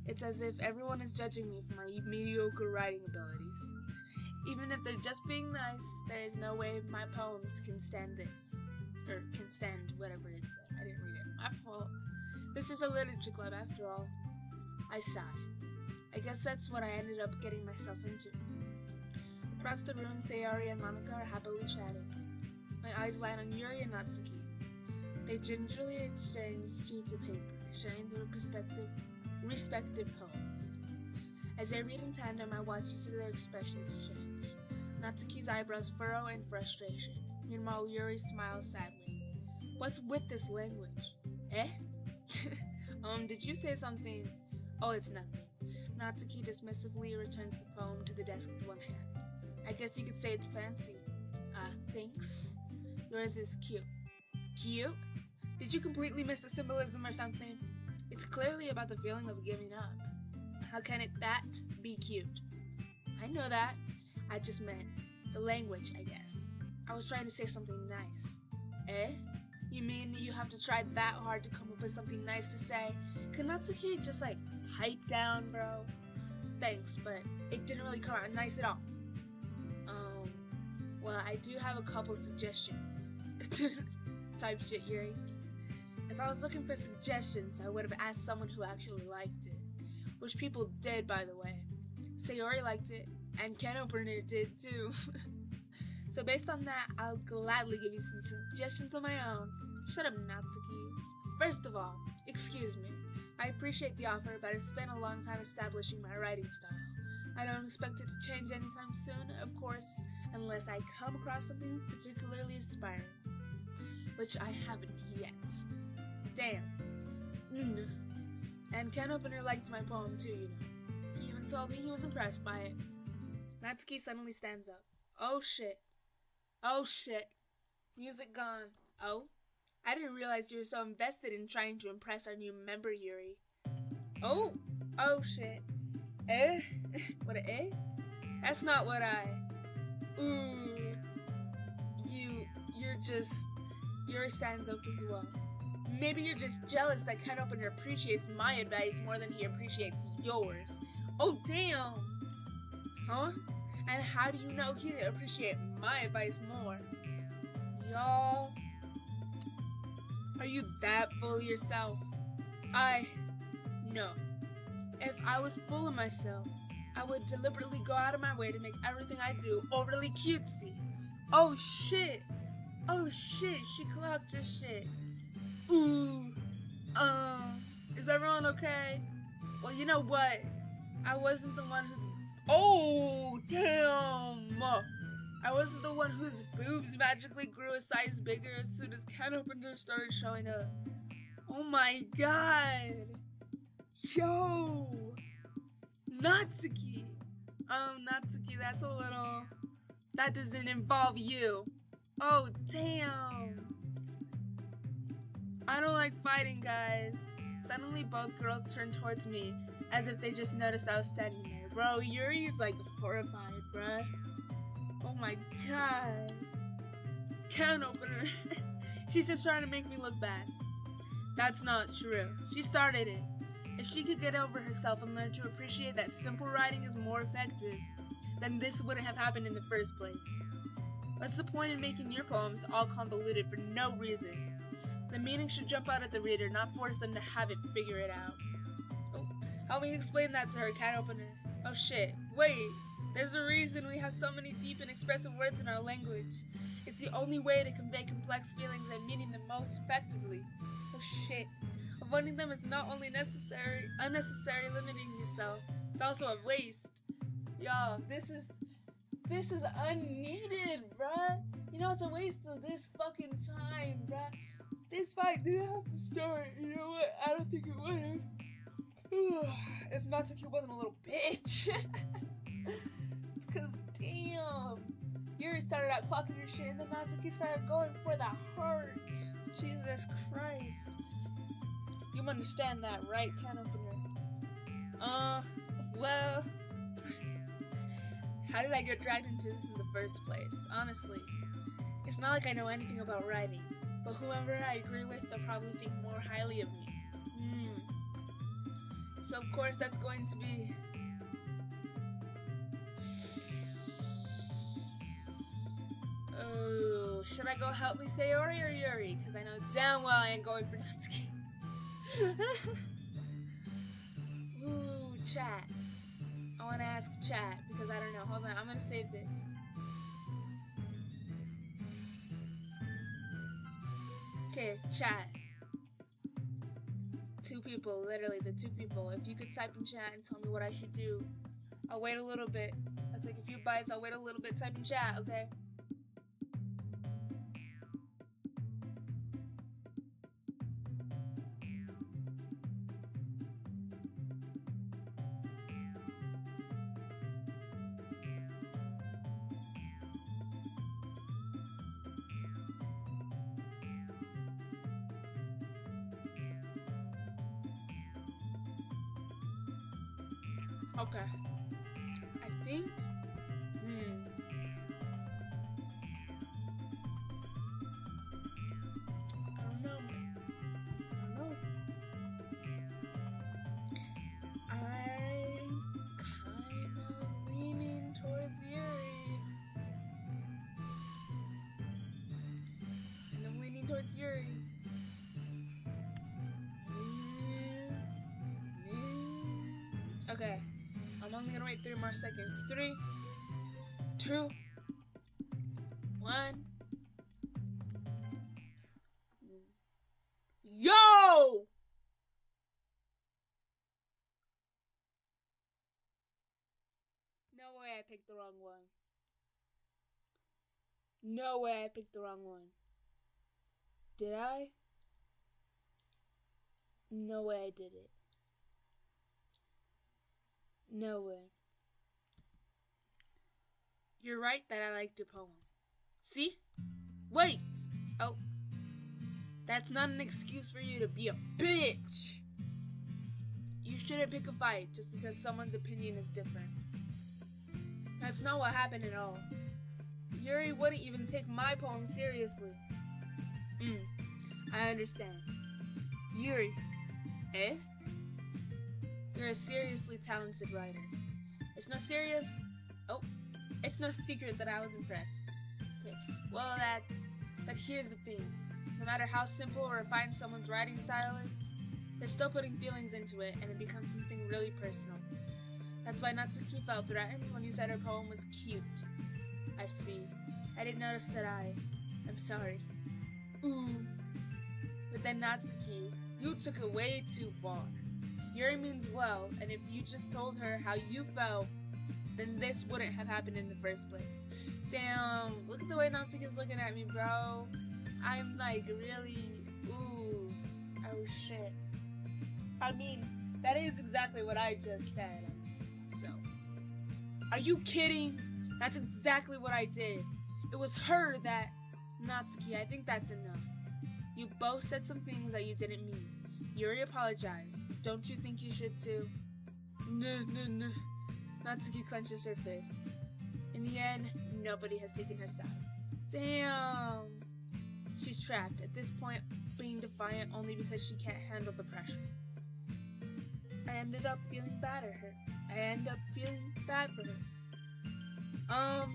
Speaker 1: It's as if everyone is judging me for my mediocre writing abilities. Even if they're just being nice, there's no way my poems can stand this. Or can stand whatever it said. I didn't read it. My fault. This is a literature club after all. I sigh. I guess that's what I ended up getting myself into. Across the room, Sayori and Monica are happily chatting. My eyes light on Yuri and Natsuki. They gingerly exchange sheets of paper, sharing their respective poems. As they read in tandem, I watch each of their expressions change. Natsuki's eyebrows furrow in frustration. Meanwhile, Yuri smiles sadly. What's with this language? Eh? Did you say something? Oh, it's nothing. Natsuki dismissively returns the poem to the desk with one hand. I guess you could say it's fancy. Thanks. Yours is cute. Cute? Did you completely miss the symbolism or something? It's clearly about the feeling of giving up. How can that be cute? I know that. I just meant the language, I guess. I was trying to say something nice. Eh? You mean you have to try that hard to come up with something nice to say? Can Natsuki just hype down, bro? Thanks, but it didn't really come out nice at all. Well, I do have a couple suggestions. Type shit, Yuri. If I was looking for suggestions, I would have asked someone who actually liked it. Which people did, by the way. Sayori liked it, and Ken Opener did too. So based on that, I'll gladly give you some suggestions of my own. Shut up, Natsuki. First of all, excuse me. I appreciate the offer, but I've spent a long time establishing my writing style. I don't expect it to change anytime soon, of course, unless I come across something particularly inspiring. Which I haven't yet. Damn. And Ken Opener liked my poem too, you know. He even told me he was impressed by it. Natsuki suddenly stands up. Oh shit. Oh shit. Music gone. Oh? I didn't realize you were so invested in trying to impress our new member, Yuri. Oh! Oh shit. Eh? What a eh? That's not what I... Ooh. Yuri stands up as well. Maybe you're just jealous that Ken Opener appreciates my advice more than he appreciates yours. Oh, damn! Huh? And how do you know he'd appreciate my advice more? Y'all... Are you that full of yourself? No. If I was full of myself, I would deliberately go out of my way to make everything I do overly cutesy. Oh shit! Oh shit, she clocked your shit. Ooh. Is everyone okay? Well, you know what? I wasn't the one who's... Oh, damn! I wasn't the one whose boobs magically grew a size bigger as soon as Ken Opener started showing up. Oh my god! Yo! Natsuki! Natsuki, that's a little... That doesn't involve you. Oh, damn! I don't like fighting, guys. Suddenly, both girls turned towards me, as if they just noticed I was standing there. Bro, Yuri's like horrified, bruh. Oh my god. Ken Opener. She's just trying to make me look bad. That's not true. She started it. If she could get over herself and learn to appreciate that simple writing is more effective, then this wouldn't have happened in the first place. What's the point in making your poems all convoluted for no reason? The meaning should jump out at the reader, not force them to have it figure it out. Oh, help me explain that to her, Ken Opener. Oh shit, wait. There's a reason we have so many deep and expressive words in our language. It's the only way to convey complex feelings and meaning them most effectively. Oh shit. Avoiding them is not only unnecessary limiting yourself, it's also a waste. Y'all, this is unneeded, bruh. You know, it's a waste of this fucking time, bruh. This fight didn't have to start. You know what? I don't think it would have. If Natsuki wasn't a little bitch. It's cause, damn. Yuri started out clocking her shit, and then Natsuki started going for the heart. Jesus Christ. You understand that, right, Ken Opener? Well... How did I get dragged into this in the first place? Honestly, it's not like I know anything about writing, but whoever I agree with, they'll probably think more highly of me. So of course that's going to be... Oh, should I go help me Sayori or Yuri? Because I know damn well I ain't going for Natsuki. Ooh, chat. I want to ask chat because I don't know. Hold on, I'm going to save this. Okay, chat. Two people, literally the two people. If you could type in chat and tell me what I should do. I'll wait a little bit. I'll take a few bites. I'll wait a little bit. Type in chat, okay? Okay. I think... I don't know. I'm kind of leaning towards Yuri. Okay. I'm only gonna wait 3 more seconds. 3, 2, 1. Yo! No way I picked the wrong one. No way I picked the wrong one. Did I? No way I did it. No way. You're right that I liked your poem. See? Wait! Oh. That's not an excuse for you to be a bitch! You shouldn't pick a fight just because someone's opinion is different. That's not what happened at all. Yuri wouldn't even take my poem seriously. I understand. Yuri. Eh? You're a seriously talented writer. It's no secret that I was impressed. Okay. Well, but here's the thing. No matter how simple or refined someone's writing style is, they're still putting feelings into it, and it becomes something really personal. That's why Natsuki felt threatened when you said her poem was cute. I see. I didn't notice that I'm sorry. Ooh. But then Natsuki, you took it way too far. Yuri means well, and if you just told her how you felt, then this wouldn't have happened in the first place. Damn, look at the way Natsuki's looking at me, bro. I'm like really, ooh, oh shit. I mean, that is exactly what I just said. So, are you kidding? That's exactly what I did. It was her that, Natsuki, I think that's enough. You both said some things that you didn't mean. Yuri apologized. Don't you think you should too? No. Natsuki clenches her fists. In the end, nobody has taken her side. Damn. She's trapped, at this point being defiant only because she can't handle the pressure. I ended up feeling bad for her.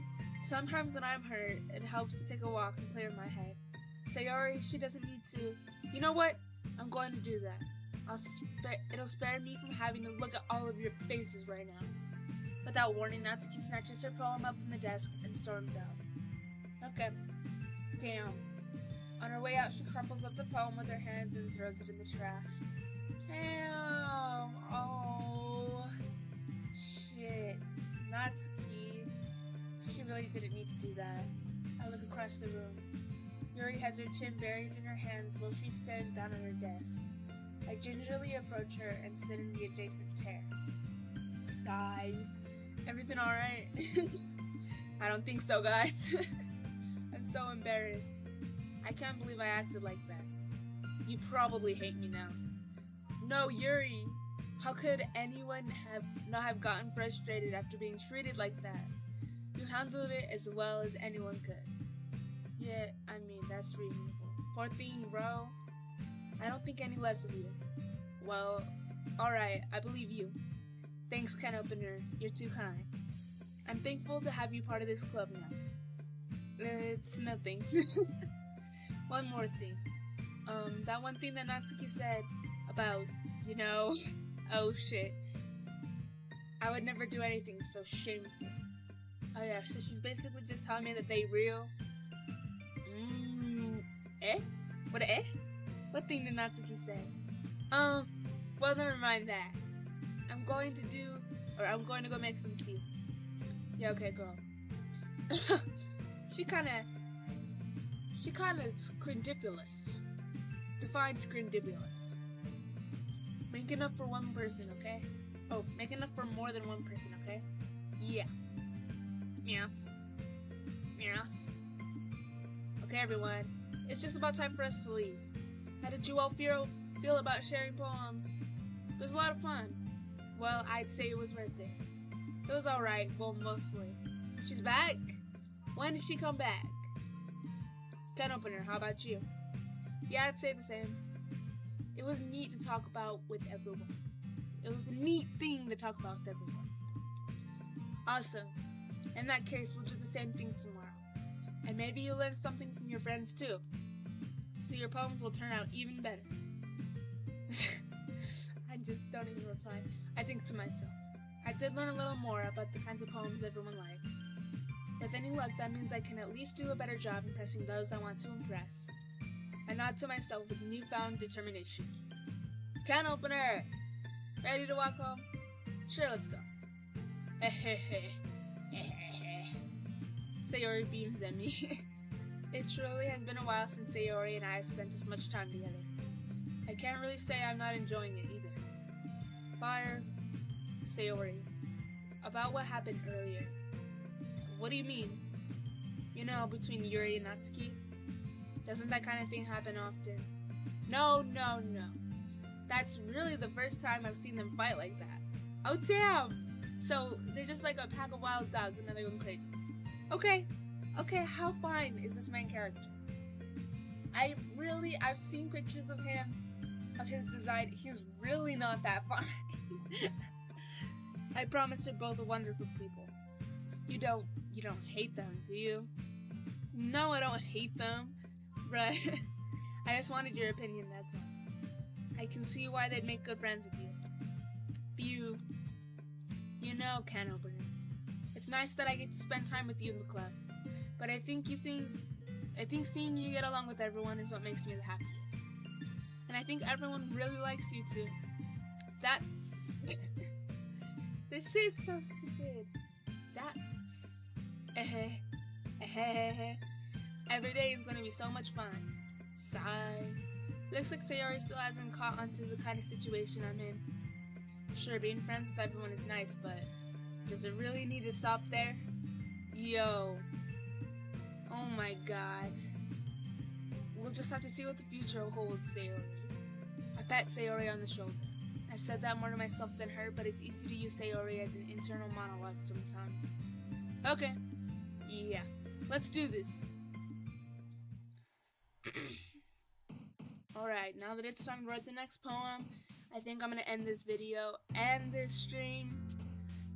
Speaker 1: Sometimes when I'm hurt, it helps to take a walk and clear my head. Sayori, she doesn't need to. You know what? I'm going to do that. It'll spare me from having to look at all of your faces right now. Without warning, Natsuki snatches her poem up from the desk and storms out. Okay. Damn. On her way out, she crumples up the poem with her hands and throws it in the trash. Damn. Oh. Shit. Natsuki. She really didn't need to do that. I look across the room. Yuri has her chin buried in her hands while she stares down at her desk. I gingerly approach her and sit in the adjacent chair. Sigh. Everything alright? I don't think so, guys. I'm so embarrassed. I can't believe I acted like that. You probably hate me now. No, Yuri. How could anyone not have gotten frustrated after being treated like that? You handled it as well as anyone could. Yeah, I mean, that's reasonable. Poor thing, bro. I don't think any less of you. Well, alright, I believe you. Thanks, Can Opener. You're too kind. I'm thankful to have you part of this club now. It's nothing. One more thing. That one thing that Natsuki said about, oh shit. I would never do anything so shameful. Oh yeah, so she's basically just telling me that they real. Eh? What eh? What thing did Natsuki say? Well, never mind that. I'm going to go make some tea. Yeah, okay, girl. She kinda scrindipulous. Define scrindipulous. Making up for one person, okay? Oh, making up for more than one person, okay? Yeah. Yes. Okay, everyone. It's just about time for us to leave. How did you all feel about sharing poems? It was a lot of fun. Well, I'd say it was worth it. It was alright, well, mostly. She's back? When did she come back? Can Opener, how about you? Yeah, I'd say the same. It was neat to talk about with everyone. It was a neat thing to talk about with everyone. Awesome. In that case, we'll do the same thing tomorrow. And maybe you'll learn something from your friends too. So your poems will turn out even better. I just don't even reply. I think to myself. I did learn a little more about the kinds of poems everyone likes. With any luck, that means I can at least do a better job impressing those I want to impress. I nod to myself with newfound determination. Can Opener! Ready to walk home? Sure, let's go. Sayori beams at me. It truly has been a while since Sayori and I have spent as much time together. I can't really say I'm not enjoying it either. Fire, Sayori, about what happened earlier. What do you mean? You know, between Yuri and Natsuki? Doesn't that kind of thing happen often? No. That's really the first time I've seen them fight like that. Oh damn! So they're just like a pack of wild dogs and then they're going crazy. Okay, how fine is this main character? I've seen pictures of him, of his design. He's really not that fine. I promise you're both wonderful people. You don't hate them, do you? No, I don't hate them, but I just wanted your opinion, that's all. I can see why they'd make good friends with you. You know, can opener. It's nice that I get to spend time with you in the club, but I think seeing you get along with everyone is what makes me the happiest. And I think everyone really likes you too. That's... This shit's so stupid. That's... Every day is gonna be so much fun. Sigh. Looks like Sayori still hasn't caught onto the kind of situation I'm in. Sure, being friends with everyone is nice, but does it really need to stop there? Yo. Oh my god. We'll just have to see what the future holds, Sayori. I pat Sayori on the shoulder. I said that more to myself than her, but it's easy to use Sayori as an internal monologue sometimes. Okay. Yeah. Let's do this. Alright, now that it's time to write the next poem, I think I'm gonna end this video and this stream.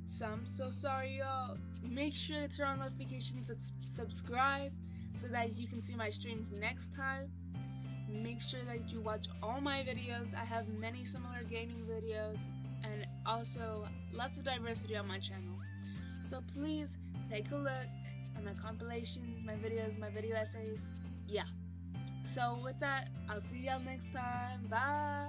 Speaker 1: So I'm so sorry, y'all. Make sure to turn on notifications and subscribe so that you can see my streams next time. Make sure that you watch all my videos. I have many similar gaming videos and also lots of diversity on my channel. So please take a look at my compilations, my videos, my video essays. Yeah. So with that, I'll see y'all next time. Bye!